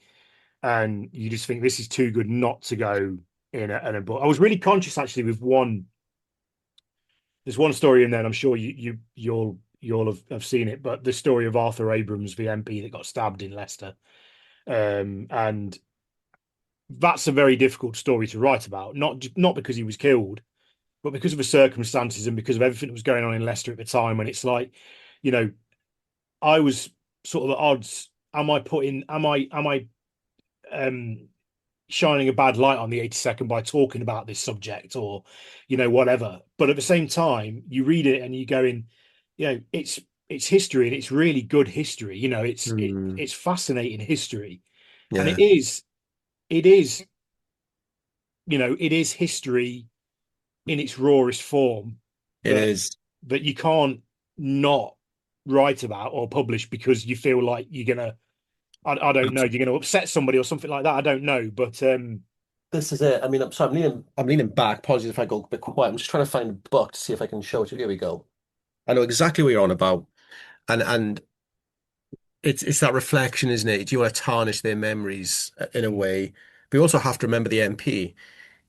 and you just think this is too good not to go in a book. I was really conscious actually with one. There's one story in there, and I'm sure you'll have seen it, but the story of Arthur Abrams, the MP that got stabbed in Leicester, and that's a very difficult story to write about. Not because he was killed, but because of the circumstances and because of everything that was going on in Leicester at the time. And it's like, you know, I was sort of at odds. Am I um shining a bad light on the 82nd by talking about this subject or whatever, but at the same time you read it and you go in, it's history and it's really good history.
Hmm.
It's fascinating history, and
Yeah,
it is it is history in its rawest form
it
that
is.
you can't not write about or publish because you feel like you're gonna, I don't know, you're gonna upset somebody or something like that. I don't know, but
This is it. I mean, I'm leaning back. Apologies if I go a bit quiet. I'm just trying to find a book to see if I can show it to you. Here we go. I know exactly what you're on about. And it's that reflection, isn't it? Do you want to tarnish their memories in a
Mm,
way? But you also have to remember the MP,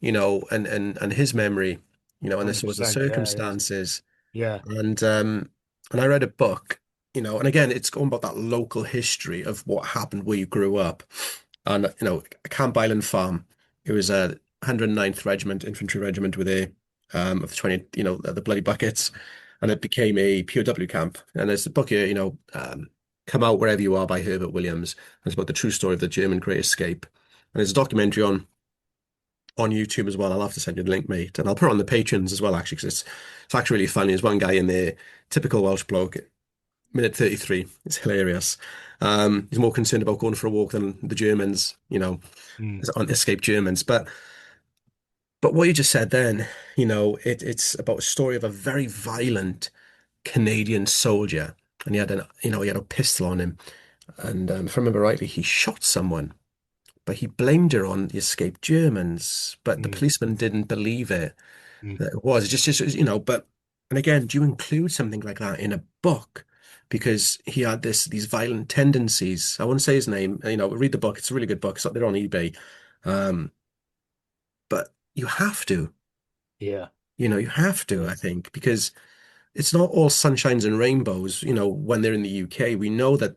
and his memory, and this was the
100%. Yeah, yeah,
circumstances.
yeah.
And I read a book, and again, it's going about that local history of what happened where you grew up. And Camp Island Farm, it was a 109th Regiment, infantry regiment with of the 20, the Bloody Buckets, and it became a POW camp. And there's a book here, Come Out Wherever You Are by Herbert Williams. And it's about the true story of the German Great Escape. And there's a documentary on YouTube as well. I'll have to send you the link, mate, and I'll put it on the patrons as well, actually, because it's actually really funny. There's one guy in there, typical Welsh bloke, minute 33. It's hilarious. He's more concerned about going for a walk than the Germans,
Mm,
on escaped Germans. But what you just said then, it's about a story of a very violent Canadian soldier, and he had a pistol on him, and if I remember rightly, he shot someone. But he blamed her on the escaped Germans. But the
mm,
policeman didn't believe it.
mm.
That it was. It just. And again, do you include something like that in a book? Because he had these violent tendencies. I won't say his name. Read the book. It's a really good book. It's up there on eBay. Um, but you have to.
Yeah,
You have to,
yeah.
I think, because it's not all sunshines and rainbows. When they're in the UK, we know that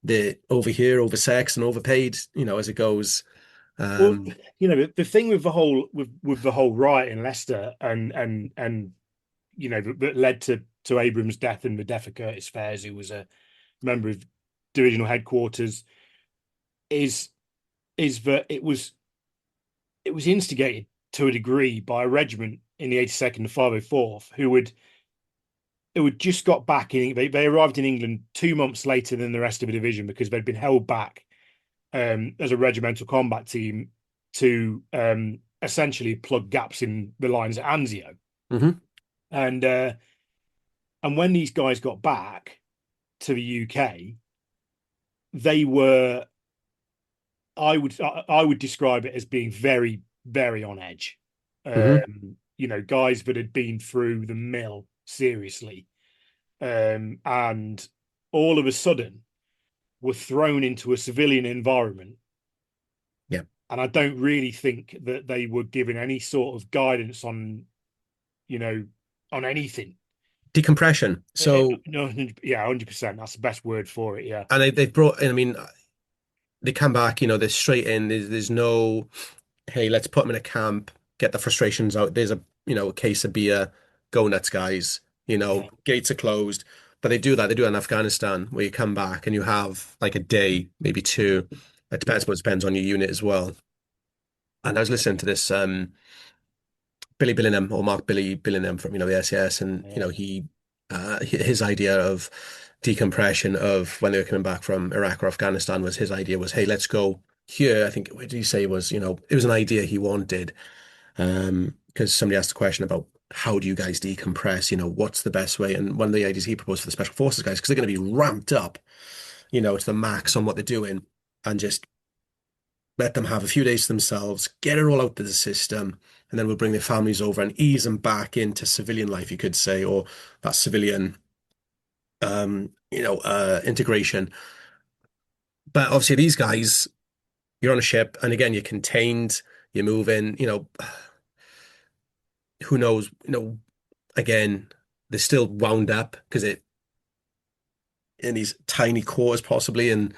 they're over here, oversexed and overpaid, as it goes.
Well,
Um,
the thing with the whole riot in Leicester and that led to Abram's death and the death of Curtis Fairs, who was a member of divisional headquarters, is is that it was instigated to a degree by a regiment in the 82nd and 504th who had just got back in. They arrived in England 2 months later than the rest of the division because they'd been held back as a regimental combat team to essentially plug gaps in the lines at Anzio.
mhm,
And when these guys got back to the UK, they were I would describe it as being very, very on edge.
mhm.
Guys that had been through the mill seriously, and all of a sudden were thrown into a civilian environment.
Yeah.
And I don't really think that they were given any sort of guidance you know, on anything.
Decompression. So,
No, yeah, 100%. That's the best word for it. Yeah,
and they've brought in, I mean, they come back, they're straight in. There's no, hey, let's put them in a camp, get the frustrations out. There's a case of beer, go nuts, guys.
yeah,
Gates are closed. But they do that. They do it in Afghanistan, where you come back and you have like a day, maybe two. It depends,
yeah,
but it depends on your unit as well. And I was listening to this Billy Billingham, or Mark Billingham from the SAS, and
yeah,
his idea of decompression of when they were coming back from Iraq or Afghanistan was his idea was, hey, let's go here. I think what did he say was, it was an idea he wanted. Because somebody asked a question about how do you guys decompress? What's the best way? And one of the ideas he proposed for the special forces guys, because they're going to be ramped up, to the max on what they're doing, and just let them have a few days to themselves, get it all out of the system, and then we'll bring their families over and ease them back into civilian life, you could say, or that civilian, integration. But obviously, these guys, you're on a ship, and again, you're contained, you're moving, who knows, again, they're still wound up because it in these tiny quarters, possibly, and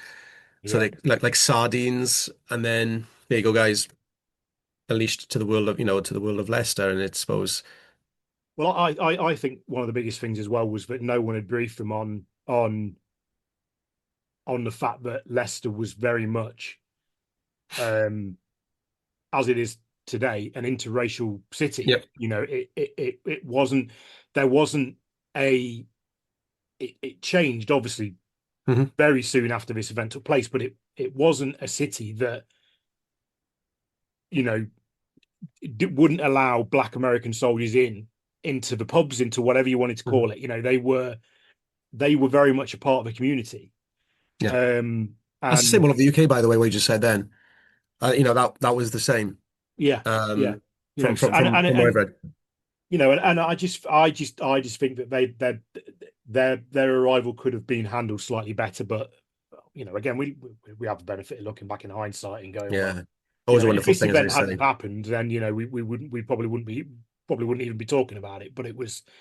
so
yeah.
they like sardines, and then there you go, guys, unleashed to the world of, to the world of Leicester, and it's suppose.
Well, I think one of the biggest things as well was that no one had briefed them on the fact that Leicester was very much, um, as it is today, an interracial city.
Yep.
It wasn't. There wasn't a. It changed obviously
Hmm.
very soon after this event took place, but it wasn't a city that you know wouldn't allow Black American soldiers into the pubs, into whatever you wanted to
Hmm.
call it. They were very much a part of the community.
Yeah.
Um,
That's the same
and
all over the UK, by the way, what you just said then. That was the same.
yeah, yeah,
Um,
you know,
from
so,
from from from what I've read.
and I just think that their arrival could have been handled slightly better. But again, we have the benefit of looking back in hindsight and going, well,
Yeah. Always a
if
wonderful
this
thing, as I
event hadn't
say.
happened, then we probably wouldn't even be talking about it. But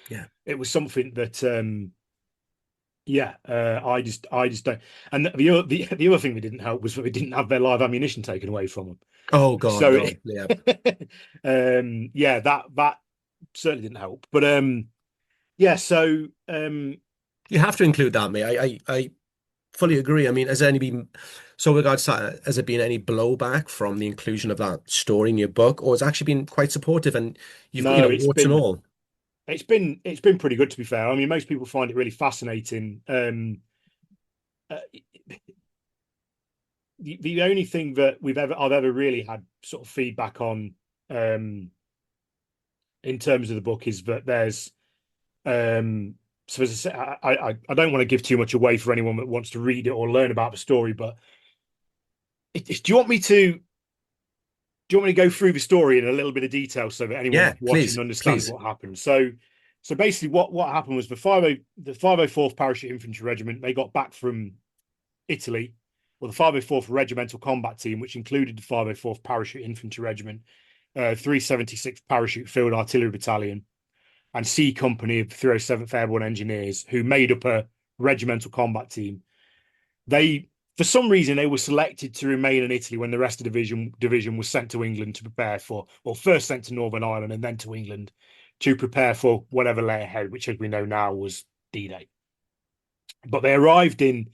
Yeah.
it was something that yeah, I just don't. And the other thing that didn't help was that they didn't have their live ammunition taken away from them.
Oh God,
So
no. Yeah.
yeah, that certainly didn't help. But yeah, so
You have to include that, mate. I fully agree. I mean, has there any been so regards to that, has there been any blowback from the inclusion of that story in your book, or it's actually been quite supportive and
no,
warts and all?
it's been pretty good, to be fair. I mean, most people find it really fascinating. Uh, the only thing that I've ever really had sort of feedback on in terms of the book is that there's so as I say, I don't want to give too much away for anyone that wants to read it or learn about the story, but do you want me to go through the story in a little bit of detail so that anyone
Yeah,
watching
please,
understands
please.
what happened? So basically, what happened was the 504th Parachute Infantry Regiment, they got back from Italy, or the 504th Regimental Combat Team, which included the 504th Parachute Infantry Regiment, 376th Parachute Field Artillery Battalion, and C Company of 307th Airborne Engineers, who made up a regimental combat team. They, for some reason, they were selected to remain in Italy when the rest of the division was sent to England to prepare for, or first sent to Northern Ireland and then to England to prepare for whatever lay ahead, which, as we know now, was D-Day. But they arrived in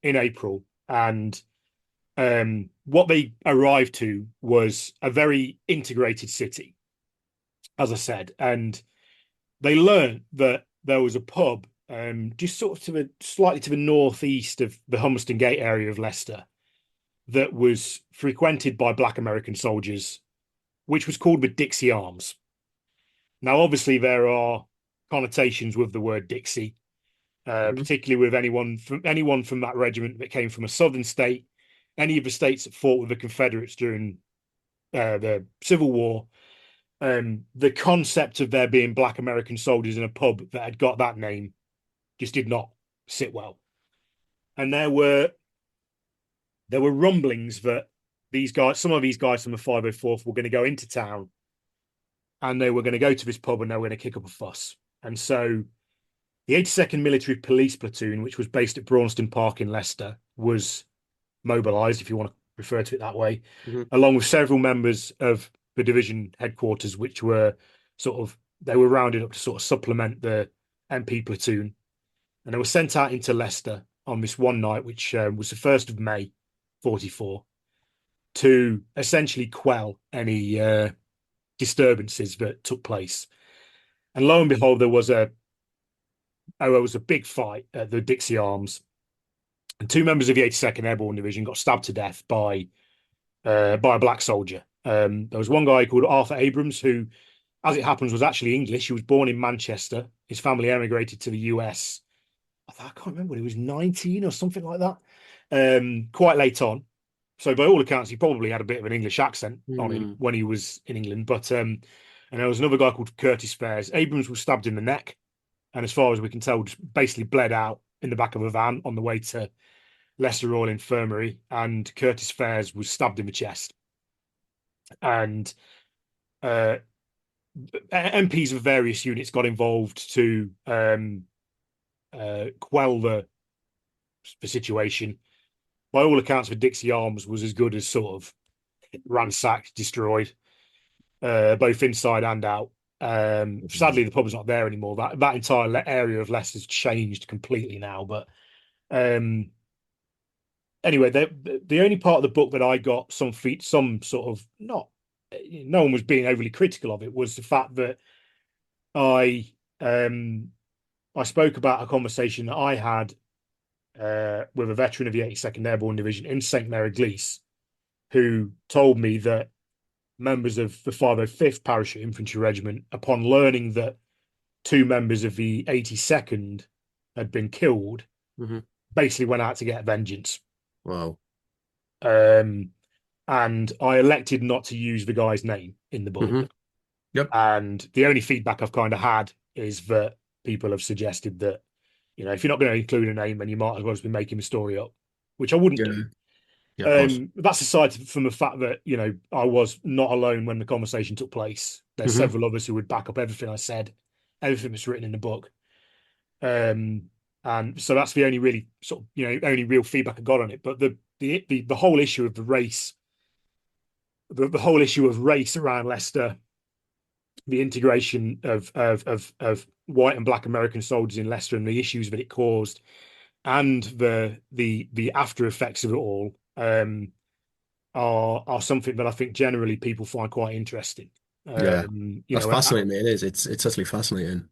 April, and what they arrived to was a very integrated city, as I said, and they learned that there was a pub just sort of slightly to the northeast of the Humberston Gate area of Leicester that was frequented by Black American soldiers, which was called the Dixie Arms. Now, obviously, there are connotations with the word Dixie,
Mhm.
particularly with anyone from that regiment that came from a southern state, any of the states that fought with the Confederates during the Civil War. The concept of there being Black American soldiers in a pub that had got that name just did not sit well. And there were rumblings that some of these guys from the 504th were going to go into town and they were going to go to this pub and they were going to kick up a fuss. And so the 82nd Military Police Platoon, which was based at Braunston Park in Leicester, was mobilised, if you want to refer to it that way,
Mhm.
along with several members of the division headquarters, which were they were rounded up to sort of supplement the MP platoon. And they were sent out into Leicester on this one night, which was the 1st of May, 44, to essentially quell any disturbances that took place. And lo and behold, there was a big fight at the Dixie Arms, and two members of the 82nd Airborne Division got stabbed to death by a black soldier. There was one guy called Arthur Abrams who, as it happens, was actually English. He was born in Manchester. His family emigrated to the US. I can't remember, he was 19 or something like that, quite late on. So by all accounts, he probably had a bit of an English accent on him
Mm.
when he was in England. But and there was another guy called Curtis Fares. Abrams was stabbed in the neck, and as far as we can tell, just basically bled out in the back of a van on the way to Leicester Royal Infirmary. And Curtis Fares was stabbed in the chest. And uh, MPs of various units got involved to quell the situation. By all accounts, the Dixie Arms was as good as sort of ransacked, destroyed, both inside and out. Sadly, the pub's not there anymore. That entire area of Leicester's changed completely now. But um, anyway, the only part of the book that I got some sort of not, no one was being overly critical of it, was the fact that I um, I spoke about a conversation that I had with a veteran of the 82nd Airborne Division in St. Mary Glees, who told me that members of the 505th Parachute Infantry Regiment, upon learning that two members of the 82nd had been killed,
Mhm.
basically went out to get vengeance.
Wow.
Um, and I elected not to use the guy's name in the
Hmm.
book.
Yep.
And the only feedback I've kind of had is that people have suggested that If you're not going to include a name, then you might as well just be making a story up, which I wouldn't do.
Yeah. Yeah, of course.
That's aside from the fact that, I was not alone when the conversation took place. There's
Hmm.
several others who would back up everything I said, everything that's written in the book. Um, and so that's the only really sort of, only real feedback I got on it. But the whole issue of the race, the whole issue of race around Leicester, the integration of white and black American soldiers in Leicester and the issues that it caused, and the after effects of it all, are something that I think generally people find quite interesting.
Yeah. That's
And
fascinating, mate. It is. It's utterly fascinating.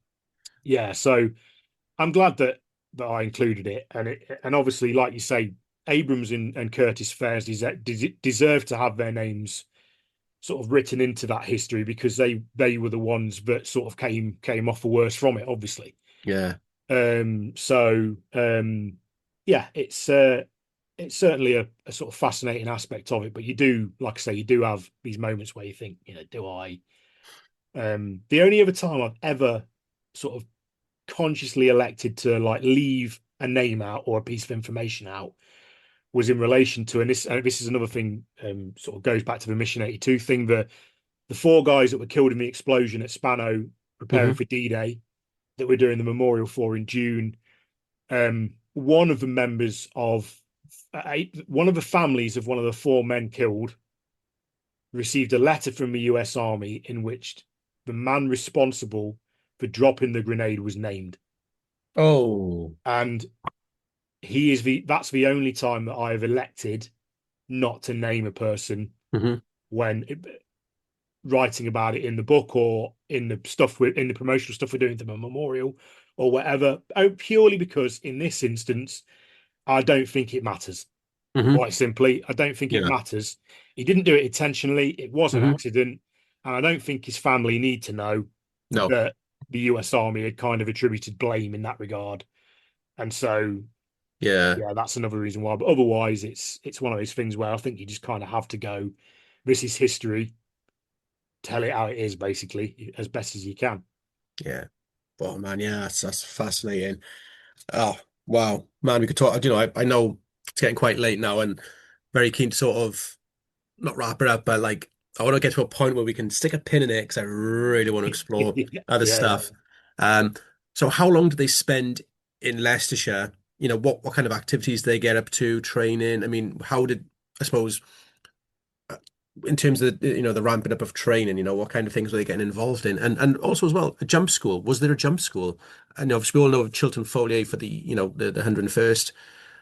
yeah, so I'm glad that I included it, and obviously, like you say, Abrams and Curtis Fairs deserve to have their names sort of written into that history because they were the ones that sort of came off the worst from it, obviously.
Yeah.
So yeah, it's certainly a sort of fascinating aspect of it. But you do, like I say, you do have these moments where you think, do I? The only other time I've ever sort of consciously elected to like leave a name out or a piece of information out was in relation to, and this is another thing, sort of goes back to the Mission 82 thing. The four guys that were killed in the explosion at Spano, preparing
Hmm.
for D-Day, that we're doing the memorial for in June. One of the members of one of the families of one of the four men killed received a letter from the US Army in which the man responsible for dropping the grenade was named.
Oh.
And that's the only time that I have elected not to name a person
Hmm.
when writing about it in the book or in the promotional stuff we're doing to the memorial or whatever. Purely because in this instance, I don't think it matters.
Hmm.
Quite simply, I don't think it
Yeah.
matters. He didn't do it intentionally. It was an
Hmm.
accident, and I don't think his family need to know
No.
that the US Army had kind of attributed blame in that regard. And so,
Yeah.
yeah, that's another reason why. But otherwise, it's one of those things where I think you just kind of have to go. This is history. Tell it how it is, basically, as best as you can.
Yeah. Oh man, yeah, that's fascinating. Oh, wow. Man, we could talk, I know it's getting quite late now and very keen to sort of not wrap it up, but like I want to get to a point where we can stick a pin in it because I really want to explore
Yeah,
other
yeah.
stuff. Um, so how long do they spend in Leicestershire? What kind of activities they get up to, training? I mean, how did I suppose in terms of the ramping up of training, what kind of things were they getting involved in? And also as well, a jump school. Was there a jump school? And obviously we all know of Chiltern Folier for the 101st.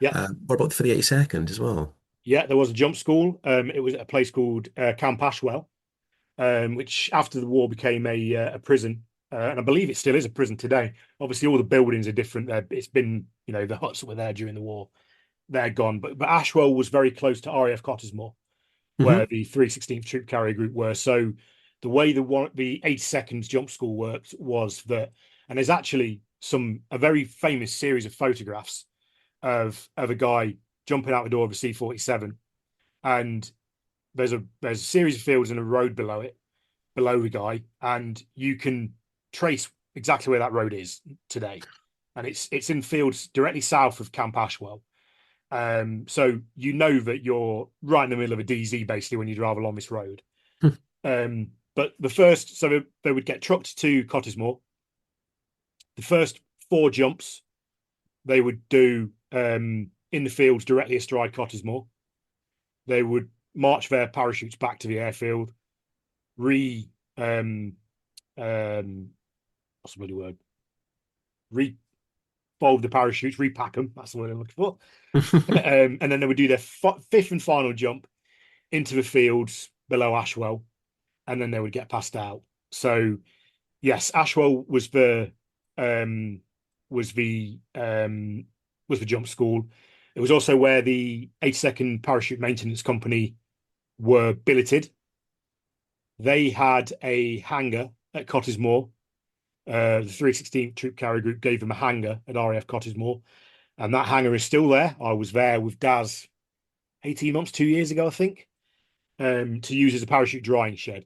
Yeah,
What about for the 82nd as well?
yeah. There was a jump school. It was at a place called Camp Ashwell, which after the war became a prison, and I believe it still is a prison today. Obviously, all the buildings are different. There, it's been the huts that were there during the war, they're gone. But Ashwell was very close to RAF Cottesmore,
Hmm.
where the 316th Troop Carrier Group were. So the way the 82nd jump school worked was that, and there's actually a very famous series of photographs of a guy jumping out the door of a C-47, and there's a series of fields and a road below it, below the guy, and you can trace exactly where that road is today, and it's in fields directly south of Camp Ashwell. So that you're right in the middle of a DZ basically when you drive along this road. But they would get trucked to Cottesmore. The first four jumps they would do in the fields directly astride Cottesmore. They would march their parachutes back to the airfield, re um what's the bloody word? Refold the parachutes, repack them. That's the word I'm looking for. And then they would do their fifth and final jump into the fields below Ashwell, and then they would get passed out. So yes, Ashwell um, was the um, was the jump school. It was also where the 82nd Parachute Maintenance Company were billeted. They had a hangar at Cottesmore. The 316th Troop Carrier Group gave them a hangar at RAF Cottesmore, and that hangar is still there. I was there with Daz 18 months, 2 years ago, I think, to use as a parachute drying shed.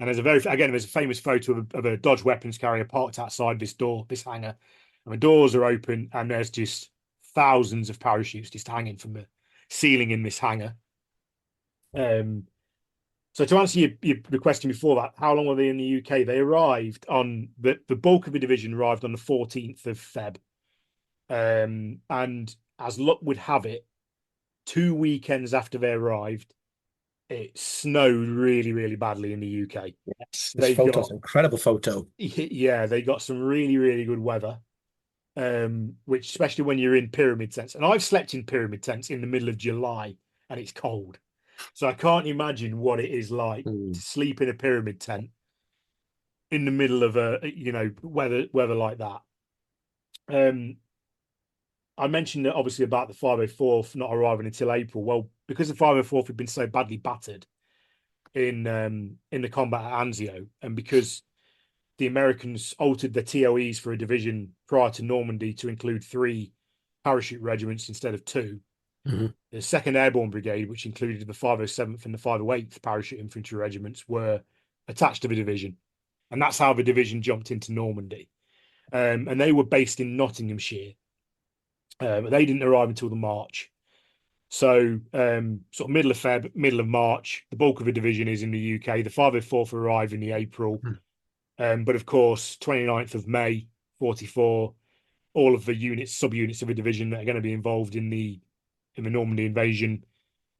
And there's a famous photo of a Dodge weapons carrier parked outside this door, this hangar, and the doors are open, and there's just thousands of parachutes just hanging from the ceiling in this hangar. Um, so to answer the question before that, how long were they in the UK? They arrived on the bulk of the division arrived on the 14th of Feb. And as luck would have it, 2 weekends after they arrived, it snowed really, really badly in the UK.
Yes, this
They
photo's
got,
an incredible photo.
yeah, they got some really, really good weather, which especially when you're in pyramid tents. And I've slept in pyramid tents in the middle of July and it's cold. So I can't imagine what it is like to
Mm.
sleep in a pyramid tent in the middle of a, weather like that. Um, I mentioned that obviously about the 504th not arriving until April. Well, because the 504th had been so badly battered in the combat at Anzio, and because the Americans altered their TOEs for a division prior to Normandy to include 3 parachute regiments instead of 2,
Mhm.
the 2nd Airborne Brigade, which included the 507th and the 508th Parachute Infantry Regiments, were attached to the division. And that's how the division jumped into Normandy. And they were based in Nottinghamshire. But they didn't arrive until the March. So, sort of middle of Feb, middle of March, the bulk of the division is in the UK. The 504th arrived in the April.
Mm.
But of course, 29th of May, 44, all of the subunits of the division that are going to be involved in the Normandy invasion,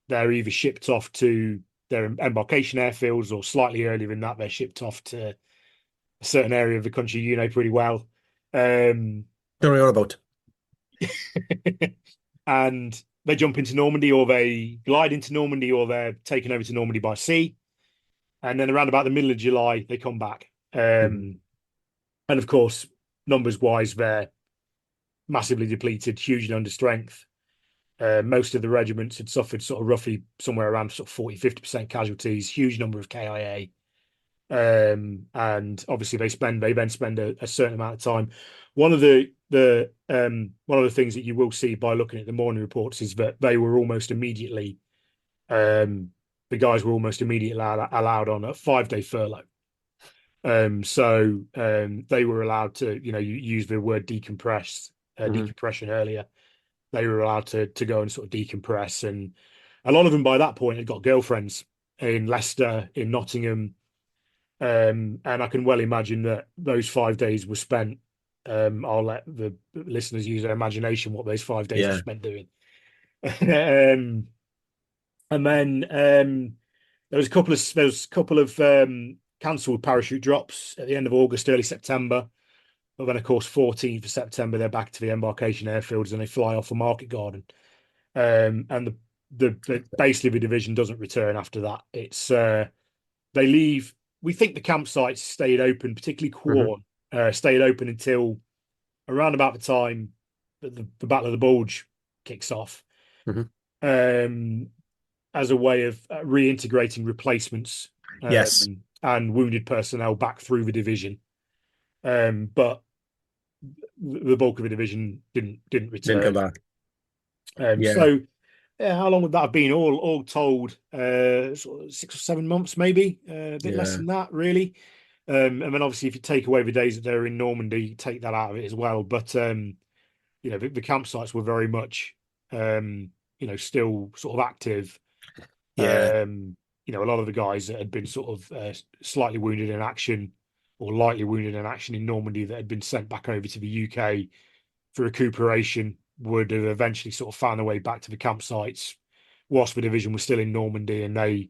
they're either shipped off to their embarkation airfields or slightly earlier than that, they're shipped off to a certain area of the country you know pretty well. Um,
Don't worry all about.
and they jump into Normandy or they glide into Normandy or they're taken over to Normandy by sea. And then around about the middle of July, they come back.
Mhm.
And of course, numbers wise, they're massively depleted, hugely under strength. Most of the regiments had suffered sort of roughly somewhere around sort of 40-50% casualties, huge number of KIA. And obviously they then spend a certain amount of time. One of the things that you will see by looking at the morning reports is that they were almost immediately um, the guys were almost immediately allowed on a 5-day furlough. They were allowed to, you use the word
Mhm.
decompression earlier. They were allowed to go and sort of decompress, and a lot of them by that point had got girlfriends in Leicester, in Nottingham, and I can well imagine that those 5 days were spent. I'll let the listeners use their imagination what those 5 days were
Yeah.
spent doing. um, and then there was a couple of cancelled parachute drops at the end of August, early September. But then, of course, 14th of September, they're back to the embarkation airfields and they fly off for Market Garden. And the basically the division doesn't return after that. It's they leave. We think the campsites stayed open, particularly
Mhm.
Quorn, stayed open until around about the time that the Battle of the Bulge kicks off,
Mhm.
um, as a way of reintegrating replacements
Yes.
and wounded personnel back through the division. But the bulk of the division didn't
Didn't
return.
come back. Yeah.
So yeah, how long would that have been? All told, sort of 6 or 7 months, maybe a bit less
Yeah.
than that, really. And then obviously, if you take away the days that they're in Normandy, take that out of it as well. But the campsites were very much, still sort of active.
Yeah.
A lot of the guys that had been sort of slightly wounded in action or lightly wounded in action in Normandy that had been sent back over to the UK for recuperation would have eventually sort of found their way back to the campsites whilst the division was still in Normandy, and they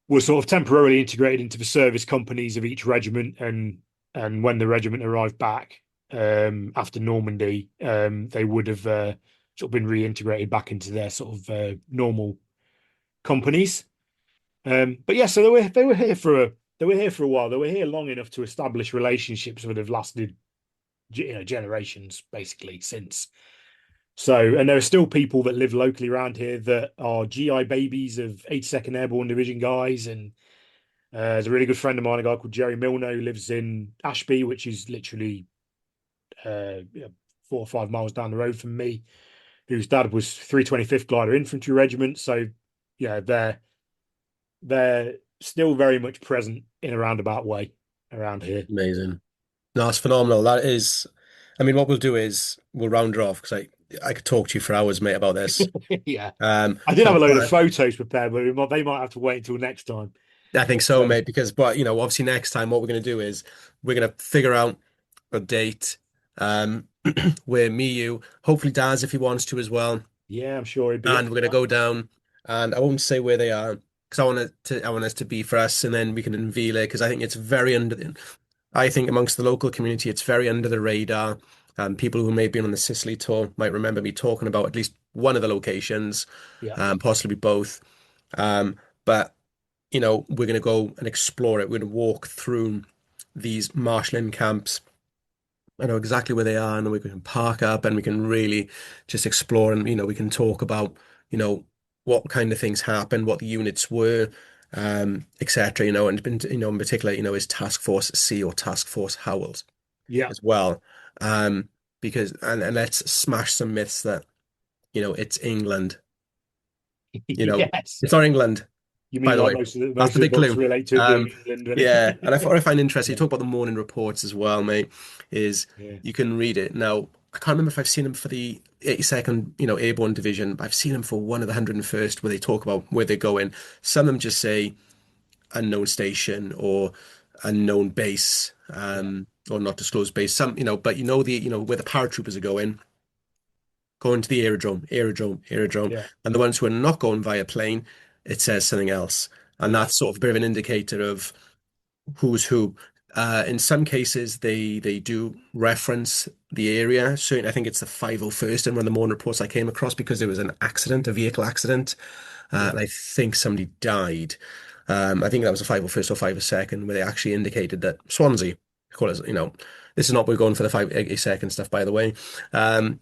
were sort of temporarily integrated into the service companies of each regiment. And when the regiment arrived back after Normandy, they would have sort of been reintegrated back into their sort of normal companies. But yeah, so they were here for a while. They were here long enough to establish relationships that have lasted, generations basically since. So, and there are still people that live locally around here that are GI babies of 82nd Airborne Division guys. And there's a really good friend of mine, a guy called Jerry Milner, who lives in Ashby, which is literally 4 or 5 miles down the road from me, whose dad was 325th Glider Infantry Regiment. So, yeah, they're still very much present in a roundabout way around here.
Amazing. No, it's phenomenal. That is. I mean, what we'll do is we'll round her off because I could talk to you for hours, mate, about this.
Yeah. I did
But
have
the
a load of
plan,
photos prepared, but they might have to wait until next time.
I think so,
So
mate, because but obviously next time what we're gonna do is we're gonna figure out a date where me, you, hopefully Daz if he wants to as well,
yeah, I'm sure he'd be up
and
for
we're gonna
that.
go down and I won't say where they are because I want us to be for us and then we can unveil it because I think it's very I think amongst the local community it's very under the radar. People who may have been on the Sicily tour might remember me talking about at least one of the locations,
Yeah.
possibly both. Um, but we're going to go and explore it. We're going to walk through these marshland camps. I know exactly where they are, and we can park up and we can really just explore and, we can talk about, you know, what kind of things happened, what the units were, etc., in particular, is Task Force C or Task Force Howells
Yeah.
as well. Um, because, and let's smash some myths that, it's England,
Yes.
it's not England.
You
By
mean
the
like
way, that's
most
the
of the
big
books
clue.
relate to it being
Um,
England when
yeah, and what I find interesting, you
yeah.
talk about the morning reports as well, mate, is
Yeah.
you can read it. Now, I can't remember if I've seen them for the 82nd, Airborne Division, but I've seen them for one of the 101st where they talk about where they're going. Some of them just say unknown station or unknown base,
Yeah.
or not disclosed base. Some, but where the paratroopers are going to the aerodrome, aerodrome, aerodrome.
Yeah.
And the ones who are not going via plane, it says something else. And
Yeah.
that's sort of a bit of an indicator of who's who. In some cases, they do reference the area. Certainly, I think it's the 501st and one of the morning reports I came across because there was an accident, a vehicle accident,
Yeah.
and I think somebody died. I think that was a 501st or 502nd where they actually indicated that Swansea, call it, this is not we're going for the 582nd stuff, by the way. Um,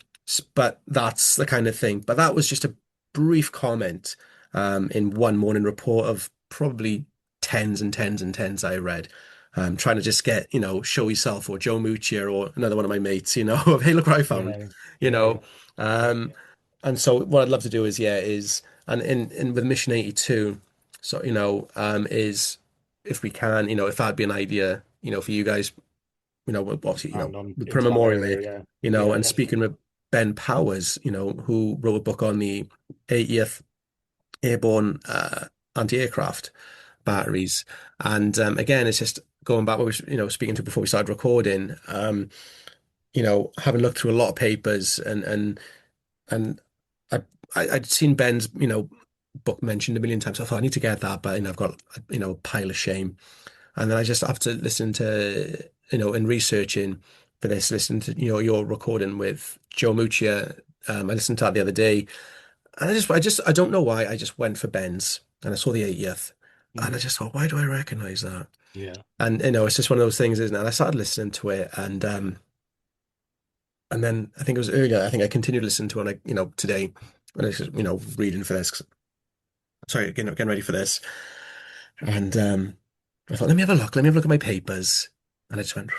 but that's the kind of thing. But that was just a brief comment in one morning report of probably tens and tens and tens I read. Trying to just get, show yourself or Joe Muccia or another one of my mates, of hey, look what I found,
Yeah.
you
Yeah.
know.
Yeah. Yeah.
Um, and so what I'd love to do is, and in with Mission 82, so, is if we can, if that'd be an idea, for you guys, obviously,
And on
we put a
into that
memorial here,
area. Yeah. Yeah.
and
Definitely.
speaking with Ben Powers, who wrote a book on the 80th Airborne anti-aircraft batteries. And again, it's just going back what we were, speaking to before we started recording, having looked through a lot of papers and I, I'd seen Ben's, book mentioned a million times. I thought I need to get that, but I've got, a pile of shame. And then I just have to listen to, in researching for this, listen to, your recording with Joe Muccia. I listened to that the other day, and I don't know why. I just went for Ben's, and I saw the 80th, and I
Mhm.
just thought, why do I recognize that?
Yeah.
And it's just one of those things, isn't it? And I started listening to it, and then I think it was earlier. I think I continued listening to it, like, today, when I was, reading for this. Sorry, getting ready for this, and I thought, let me have a look. Let me have a look at my papers, and I just went,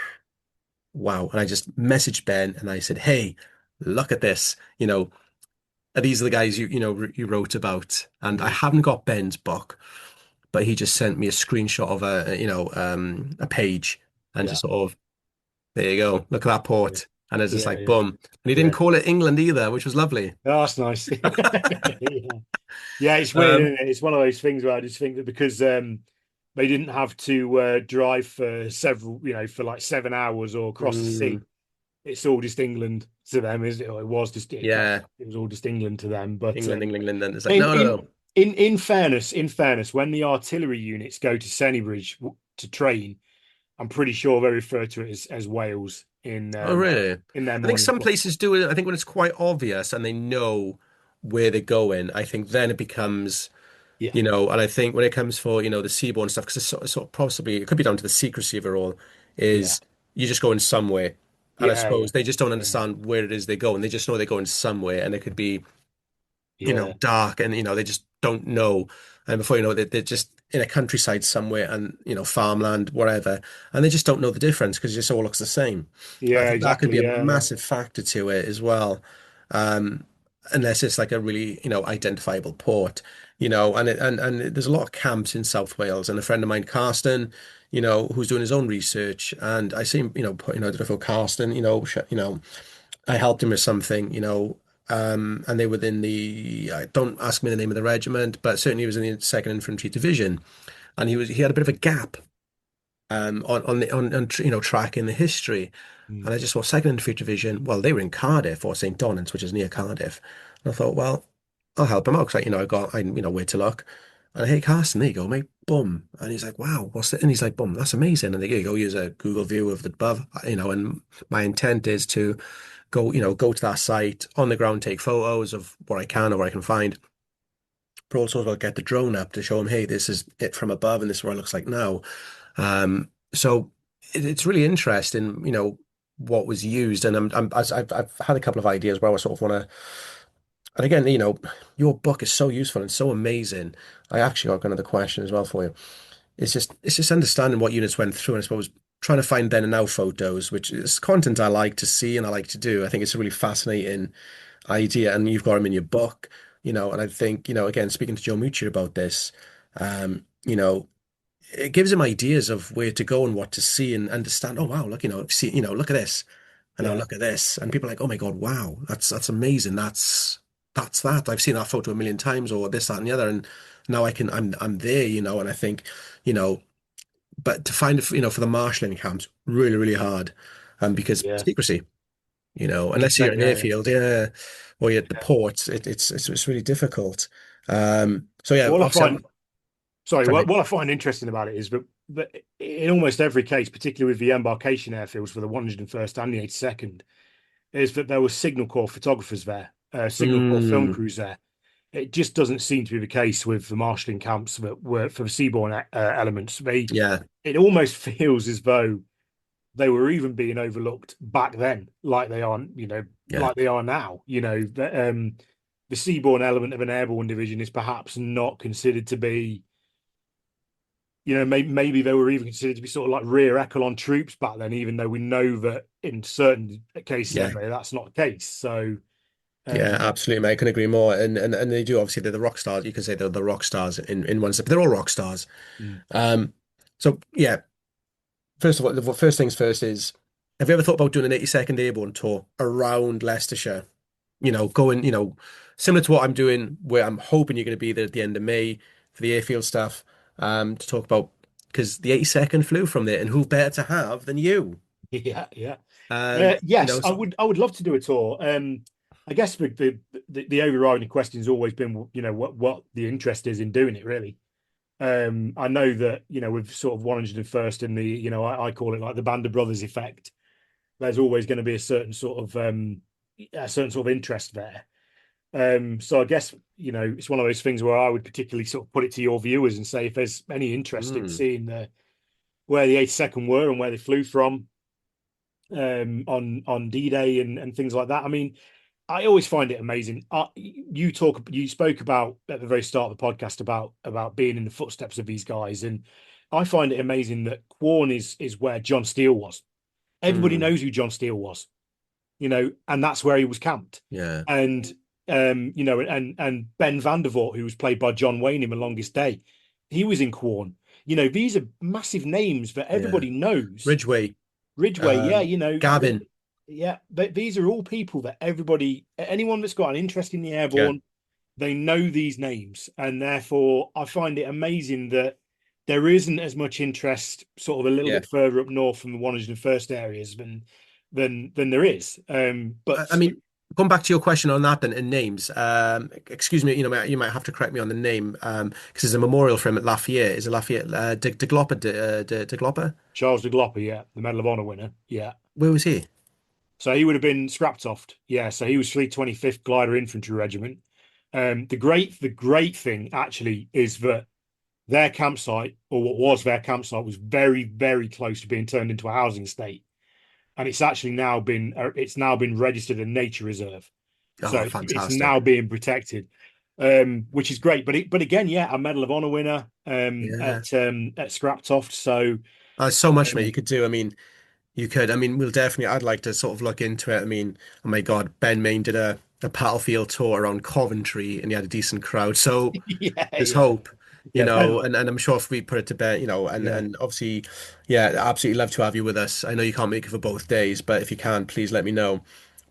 wow. And I just messaged Ben, and I said, hey, look at this. Are these the guys you wrote about? And I
Mhm.
haven't got Ben's book, but he just sent me a screenshot of a page and
Yeah.
just sort of, there you go, look at that
Yeah.
port. And it's just
Yeah.
like
Yeah.
boom. And he didn't
Yeah.
call it England either, which was lovely.
Oh, that's nice. Yeah. Yeah, it's weird,
Um,
isn't it? It's one of those things where I just think that because they didn't have to drive for several, for like 7 hours or cross the
mm,
sea, it's all just England to them, is it? Or it was just
yeah,
it was all just England to them. But
England, England, England. And it's like,
in
no, no,
in
no.
in fairness, when the artillery units go to Sennybridge to train, I'm pretty sure they refer to it as Wales
Oh, really?
in their
I think
morning
some
report.
places do it. I think when it's quite obvious and they know where they're going, I think then it becomes,
Yeah,
and I think when it comes for, the seaborne stuff, because it's sort of possibly, it could be down to the secrecy of it all,
yeah,
is you're just going somewhere. And I
yeah, yeah,
suppose they just don't
yeah,
understand where it is they're going. They just know they're going somewhere and it could be,
yeah,
dark and, they just don't know. And before you know it, they're just in a countryside somewhere and, farmland, whatever. And they just don't know the difference because it just all looks the same. I
yeah,
think that could
exactly.
be a
Yeah, yeah.
massive factor to it as well. Um, Unless it's like a really, identifiable port. and there's a lot of camps in South Wales, and a friend of mine, Carsten, who's doing his own research, and I see him, I don't know if Carsten, I helped him with something, and they were in don't ask me the name of the regiment, but certainly he was in the 2nd Infantry Division, and he had a bit of a gap tracking the history.
Mm.
And I just saw 2nd Infantry Division. Well, they were in Cardiff or St. Donans, which is near Cardiff. And I thought, well, I'll help him out because I know where to look. And hey, Carsten, there you go, mate. Boom. And he's like, wow, what's that? And he's like, boom, that's amazing. And there you go, use a Google view of the above, and my intent is to go to that site on the ground, take photos of what I can or what I can find. But also, I'll get the drone up to show him, hey, this is it from above, and this is what it looks like now. So it's really interesting, what was used, and I've had a couple of ideas where I sort of want to. And again, your book is so useful and so amazing. I actually got another question as well for you. It's just understanding what units went through, and I suppose trying to find then and now photos, which is content I like to see and I like to do. I think it's a really fascinating idea, and you've got them in your book, and I think, again, speaking to Joe Mucci about this, it gives him ideas of where to go and what to see and understand. Oh wow, look, see, look at this, and now
Yeah,
look at this, and people are like, oh my God, wow, that's amazing. That's that. I've seen that photo a million times, or this, that, and the other, and now I'm there, and I think, you know, but to find it, for the marshalling camps, really, really hard, because
yeah,
secrecy, unless you're
100%.
at an
Yeah, yeah.
airfield, yeah, or you're at the
Yeah.
ports, it's really difficult. So yeah,
What I
obviously,
find, sorry,
sorry.
what I find interesting about it is that in almost every case, particularly with the embarkation airfields for the 101st and the 82nd, is that there were Signal Corps photographers there, Signal Corps film
Mm,
crews there. It just doesn't seem to be the case with the marshalling camps that were for the seaborne elements.
yeah,
It almost feels as though they were even being overlooked back then, like they are,
yeah,
like they are now. The seaborne element of an airborne division is perhaps not considered to be, maybe they were even considered to be sort of like rear echelon troops back then, even though we know that in certain cases
yeah.
anyway, that's not the case. So,
Yeah,
um,
absolutely, mate. I can agree more. And they do, obviously, they're the rock stars. You can say they're the rock stars in one step. They're all rock stars.
mm.
Um, so yeah, first of all, the first things first is, have you ever thought about doing an 82nd Airborne tour around Leicestershire? Going, similar to what I'm doing, where I'm hoping you're going to be there at the end of May for the airfield stuff, to talk about, because the 82nd flew from there, and who better to have than you?
Yeah, yeah.
You know,
Yes, I
so,
would. I would love to do a tour. I guess the overriding question has always been, what the interest is in doing it, really. I know that, with sort of 101st and the, I call it like the Band of Brothers effect. There's always going to be a certain sort of interest there. So I guess, it's one of those things where I would particularly sort of put it to your viewers and say if there's any interest in
mm,
seeing where the 82nd were and where they flew from, on D-Day and things like that. I mean, I always find it amazing. You spoke about at the very start of the podcast about being in the footsteps of these guys, and I find it amazing that Quorn is where John Steele was. Everybody
mm,
knows who John Steele was, and that's where he was camped.
yeah,
And and Ben Vandervoort, who was played by John Wayne in The Longest Day, he was in Quorn. These are massive names that
yeah.
everybody knows.
Ridgeway,
Ridgway, yeah,
Gavin,
yeah, these are all people that anyone that's got an interest in the
yeah,
airborne, they know these names, and therefore I find it amazing that there isn't as much interest sort of a little
yeah.
bit further up north from the 101st areas than there is.
I
But
mean, going back to your question on that then, in names, excuse me, you might have to correct me on the name, because there's a memorial for him at Lafayette. Is it Lafayette, de Glopper, de Glopper?
Charles de Glopper, yeah, the Medal of Honor winner, yeah.
Where was he?
So he would have been Scraptoft, yeah. So he was Fleet 25th Glider Infantry Regiment. The great thing actually is that their campsite, or what was their campsite, was very, very close to being turned into a housing estate, and it's now been registered a nature reserve, so
Oh,
it's
fantastic.
now being protected, which is great. But again, yeah, a Medal of Honor winner,
Yeah.
at Scraptoft. So
So much, mate, you
um,
could do. I mean, you could. I mean, I'd like to sort of look into it. I mean, oh my God, Ben Main did a a battlefield tour around Coventry and he had a decent crowd. So
Yeah,
there's
yeah,
hope,
yeah. Ben,
and I'm sure if we put it to bed,
yeah,
and obviously, yeah, absolutely love to have you with us. I know you can't make it for both days, but if you can, please let me know.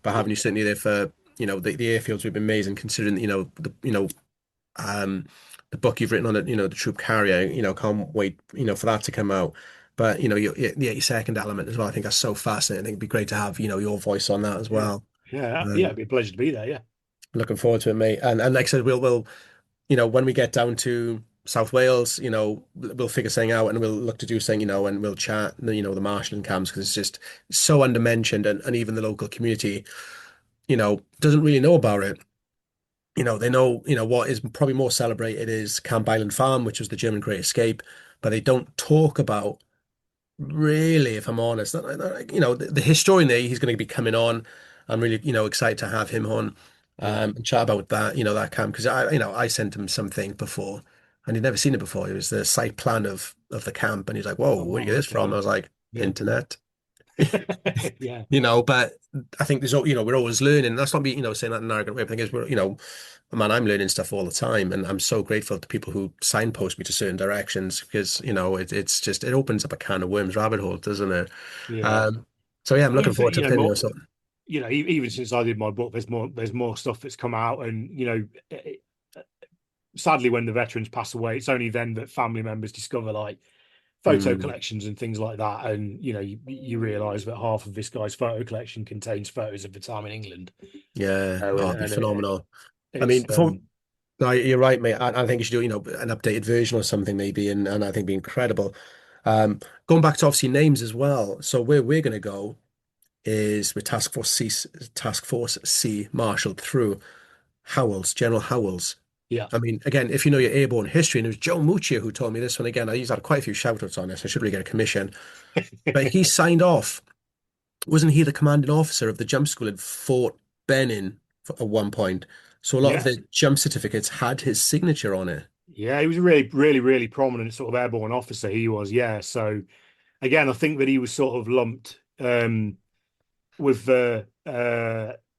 But
yeah,
having you sitting there for, the airfields would be amazing considering, um, the book you've written on it, the troop carrier, can't wait, for that to come out. But, the 82nd element as well, I think that's so fascinating. I think it'd be great to have, your voice on that as
yeah,
well.
yeah.
Um,
It'd be a pleasure to be there. Yeah,
looking forward to it, mate. And like I said, we'll when we get down to South Wales, we'll figure something out and we'll look to do something, and we'll chat, the marshalling camps because it's just so undermentioned and even the local community, doesn't really know about it. They know, what is probably more celebrated is Camp Island Farm, which was the German Great Escape, but they don't talk about really, if I'm honest, the historian there, he's going to be coming on. I'm really, excited to have him on,
yeah.
and chat about that, that camp because I sent him something before and he'd never seen it before. It was the site plan of the camp, and he's like, "Whoa,
Oh
where do you
wow,
get this
okay,
from?" I was like,
yeah,
"Internet."
yeah,
But I think there's, we're always learning. That's not me, saying that in an arrogant way. But the thing is, man, I'm learning stuff all the time, and I'm so grateful to people who signpost me to certain directions because, it's just it opens up a can of worms rabbit hole, doesn't it?
yeah.
Um, so yeah, I'm
I mean,
looking forward to opinion or something.
even since I did my book, there's more stuff that's come out, and sadly, when the veterans pass away, it's only then that family members discover like photo
Mm,
collections and things like that, and you realise that half of this guy's photo collection contains photos of the time in England.
yeah, oh, it'd be
And
phenomenal. I
it's
mean, no, you're right, mate. I think you should do, an updated version or something maybe, and I think it'd be incredible. Going back to obviously names as well. So where we're going to go is with Task Force C, marshaled through Howells, General Howells.
yeah,
I mean, again, if you know your airborne history, and it was Joe Muccia who told me this one again. He's had quite a few shout outs on this. I should really get a commission. But he signed off. Wasn't he the commanding officer of the jump school at Fort Benning at one point? So a lot of
yeah,
the jump certificates had his signature on it.
yeah. He was a really, really, really prominent sort of airborne officer. He was, yeah. So again, I think that he was sort of lumped with the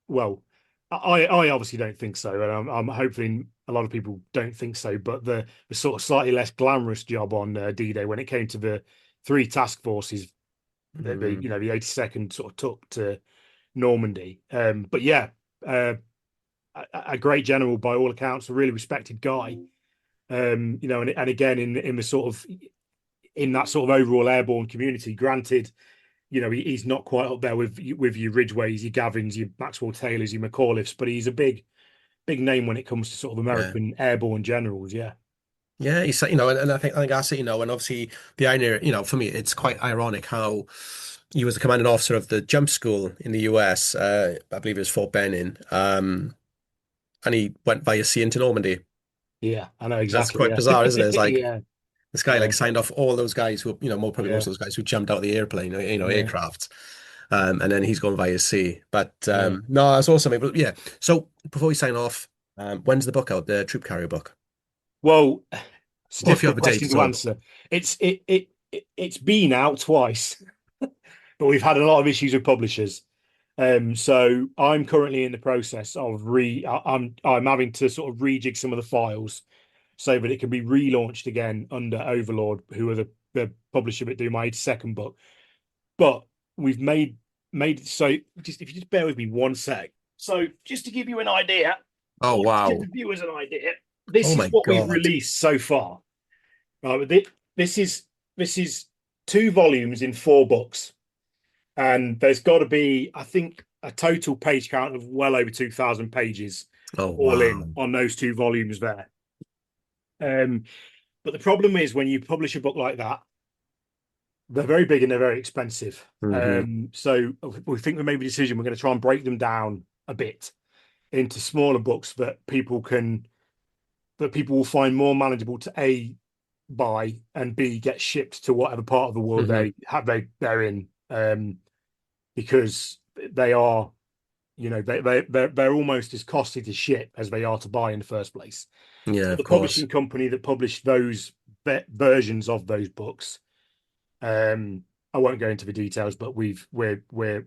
well, I obviously don't think so, and I'm hoping a lot of people don't think so. But the sort of slightly less glamorous job on D-Day when it came to the three task forces that
Mm,
the 82nd sort of took to Normandy. But yeah, uh, a great general by all accounts, a really respected guy. And again in the sort of in that sort of overall airborne community, granted he's not quite up there with your Ridgeways, your Gavins, your Maxwell Taylors, your McAuliffes, but he's a big name when it comes to sort of
yeah.
American airborne generals. Yeah,
Yeah, he's and I think that's it, and obviously the irony, for me, it's quite ironic how he was the commanding officer of the jump school in the US, I believe it was Fort Benning, and he went via sea into Normandy.
yeah, I know
That's
exactly.
quite
Yeah,
bizarre, isn't it? It's like
yeah,
this guy like
um,
signed off all those guys who, more probably most
yeah,
of those guys who jumped out of the airplane,
yeah,
aircraft, and then he's gone via sea. But
yeah.
no, that's awesome. But yeah, so before we sign off, when's the book out? The troop carrier book,
Well, it's a
or if you have
difficult
a date
question
at
to
all.
answer. It's been out twice, but we've had a lot of issues with publishers. So I'm currently in the process of I'm having to sort of rejig some of the files so that it can be relaunched again under Overlord, who are the publisher that do my second book. But we've made it so just if you just bear with me one sec. So just to give you an idea,
Oh
or to give
wow!
the viewers an idea, this
Oh
is
my
what we've
God!
released so far. Right, this is this is two volumes in four books, and there's got to be, I think, a total page count of well over 2,000 pages
Oh
all
wow!
in on those two volumes there. Um, but the problem is when you publish a book like that, they're very big and they're very expensive.
Hmm.
So we think we made a decision. We're going to try and break them down a bit into smaller books that people will find more manageable to A, buy, and B, get shipped to whatever part of the world
Hmm.
they're in. Because they are, they're almost as costly to ship as they are to buy in the first place.
Yeah,
So
of
the
course.
publishing company that published those versions of those books, I won't go into the details, but we're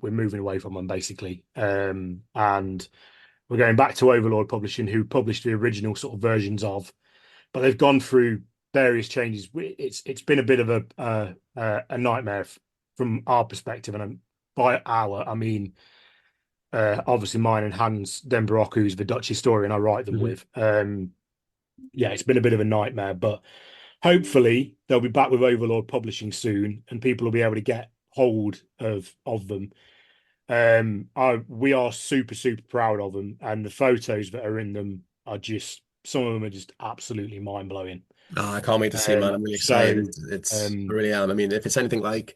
moving away from them basically, and we're going back to Overlord Publishing, who published the original sort of versions of, but they've gone through various changes. It's been a bit of a nightmare from our perspective, and by our I mean obviously mine and Hans Den Broek, who's the Dutch historian I write them
Mhm.
with. Yeah, it's been a bit of a nightmare, but hopefully they'll be back with Overlord Publishing soon, and people will be able to get hold of them. We are super proud of them, and the photos that are in them are just some of them are just absolutely mind blowing.
Oh, I can't wait to see, man. I'm really
So
excited. I
um,
really am. I mean, if it's anything like,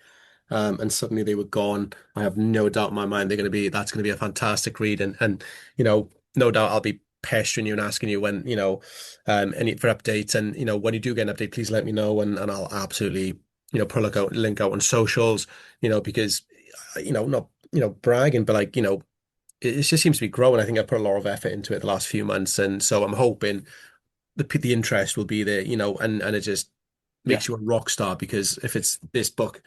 and suddenly they were gone, I have no doubt in my mind that's going to be a fantastic read. And, no doubt I'll be pestering you and asking you when, any for updates. And, when you do get an update, please let me know and I'll absolutely, put a link out on socials, because, not, bragging, but like, it just seems to be growing. I think I put a lot of effort into it the last few months. And so I'm hoping the interest will be there, and it just
yeah.
makes you a rock star because if it's this book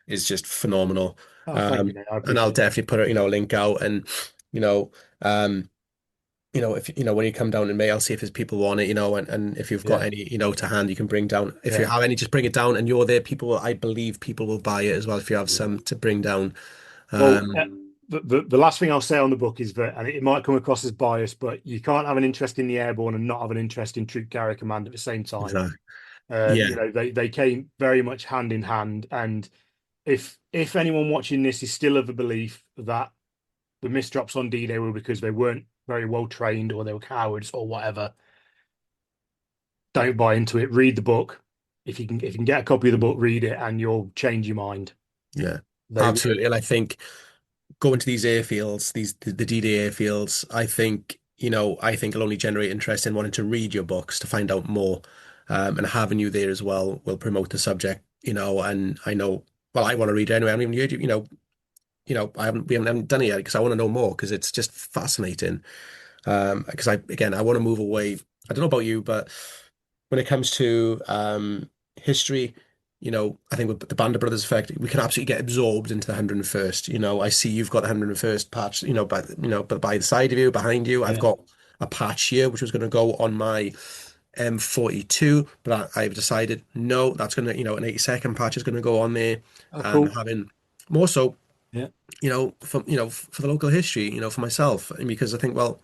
is just phenomenal.
Oh, thank you,
Um,
mate. I
and I'll
appreciate that.
definitely put a link out and you know, um, if when you come down in May, I'll see if there's people want it, and if you've got
Yeah,
any, to hand, you can bring down. If you
yeah,
have any, just bring it down and you're there. I believe people will buy it as well if you have
yeah.
some to bring down.
Well,
Um,
the last thing I'll say on the book is that, and it might come across as biased, but you can't have an interest in the Airborne and not have an interest in Troop Carrier Command at the same time.
so, yeah,
They came very much hand in hand, and if anyone watching this is still of the belief that the misdrops on D-Day were because they weren't very well trained or they were cowards or whatever, don't buy into it. Read the book. If you can get a copy of the book, read it, and you'll change your mind.
yeah,
They
absolutely. And I think going to these airfields, the D-Day airfields, I think it'll only generate interest in wanting to read your books to find out more. And having you there as well will promote the subject, and I know, well, I want to read it anyway. I haven't even heard you, we haven't done it yet because I want to know more because it's just fascinating. Because I want to move away. I don't know about you, but when it comes to history, I think with the Band of Brothers effect, we can absolutely get absorbed into the 101st. I see you've got the 101st patch, by the side of you, behind you. I've
yeah.
got a patch here, which was going to go on my M42, but I've decided no, that's going to, an 82nd patch is going to go on there.
Oh, cool.
Having more so,
Yeah,
for the local history, for myself, and because I think, well,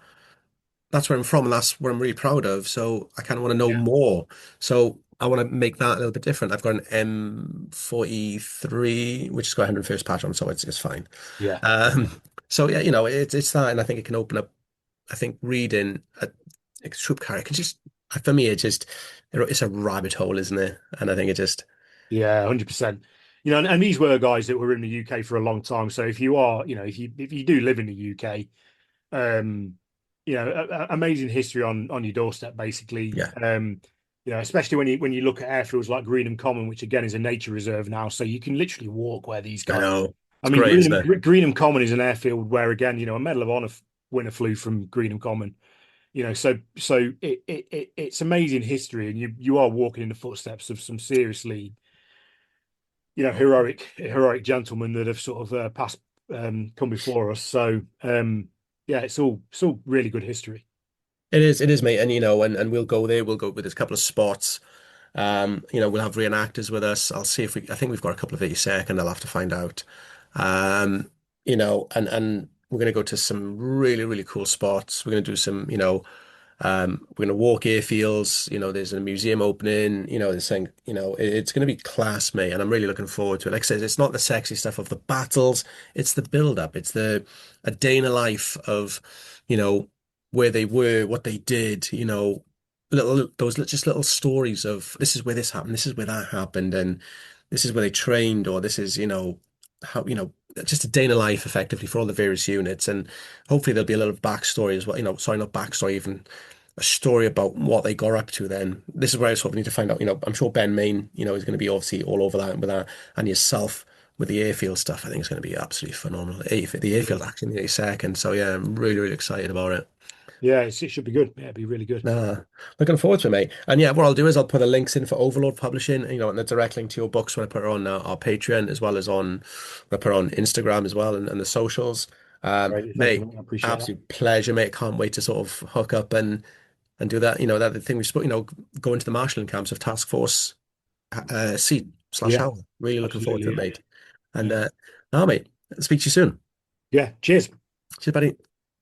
that's where I'm from and that's what I'm really proud of. So I kind of want to know
yeah,
more. So I want to make that a little bit different. I've got an M43, which has got 101st patch on, so it's fine.
yeah,
So yeah, it's that, and I think it can open up. I think reading a troop carrier can just, for me, it's a rabbit hole, isn't it? And I think it just,
yeah. 100%. And these were guys that were in the UK for a long time. So if you are, if you do live in the UK, um, amazing history on your doorstep, basically.
yeah,
Especially when you look at airfields like Greenham Common, which again is a nature reserve now, so you can literally walk where these
I
guys.
know
I
it's
mean,
great, isn't it?
Greenham Common is an airfield where again, a Medal of Honor winner flew from Greenham Common. It's amazing history, and you are walking in the footsteps of some seriously, heroic gentlemen that have sort of passed come before us. So yeah, it's all really good history.
It is, mate. And and we'll go there. We'll go with a couple of spots. We'll have reenactors with us. I'll see if I think we've got a couple of 82nd. I'll have to find out. And we're gonna go to some really, really cool spots. We're gonna do some, we're gonna walk airfields. There's a museum opening. They're saying, it's gonna be class, mate, and I'm really looking forward to it. Like I said, it's not the sexy stuff of the battles. It's the build up. It's the a day in a life of, you know, where they were, what they did. Just little stories of this is where this happened, this is where that happened, and this is where they trained, or this is, how, just a day in a life effectively for all the various units. And hopefully there'll be a little backstory as well. Sorry, not backstory, even a story about what they got up to then. This is where I sort of need to find out, I'm sure Ben Main, is going to be obviously all over that with that, and yourself with the airfield stuff. I think it's going to be absolutely phenomenal. The airfield
Yeah,
actually in the 82nd. So yeah, I'm really, really excited about it.
yeah, it should be good. Yeah, it'd be really good.
Nah, looking forward to it, mate. And yeah, what I'll do is I'll put the links in for Overlord Publishing, and the direct link to your books when I put it on our Patreon as well as I put it on Instagram as well and the socials.
Great. Thank you,
Mate,
mate. I appreciate that.
absolute pleasure, mate. Can't wait to sort of hook up and do that. That the thing we spoke, go into the marshalling camps of Task Force C/slash
Yeah,
Howl. Really looking forward to
absolutely.
it,
Yeah.
mate. And
Yeah.
no, mate, speak to you soon.
Yeah. Cheers.
Cheers, buddy.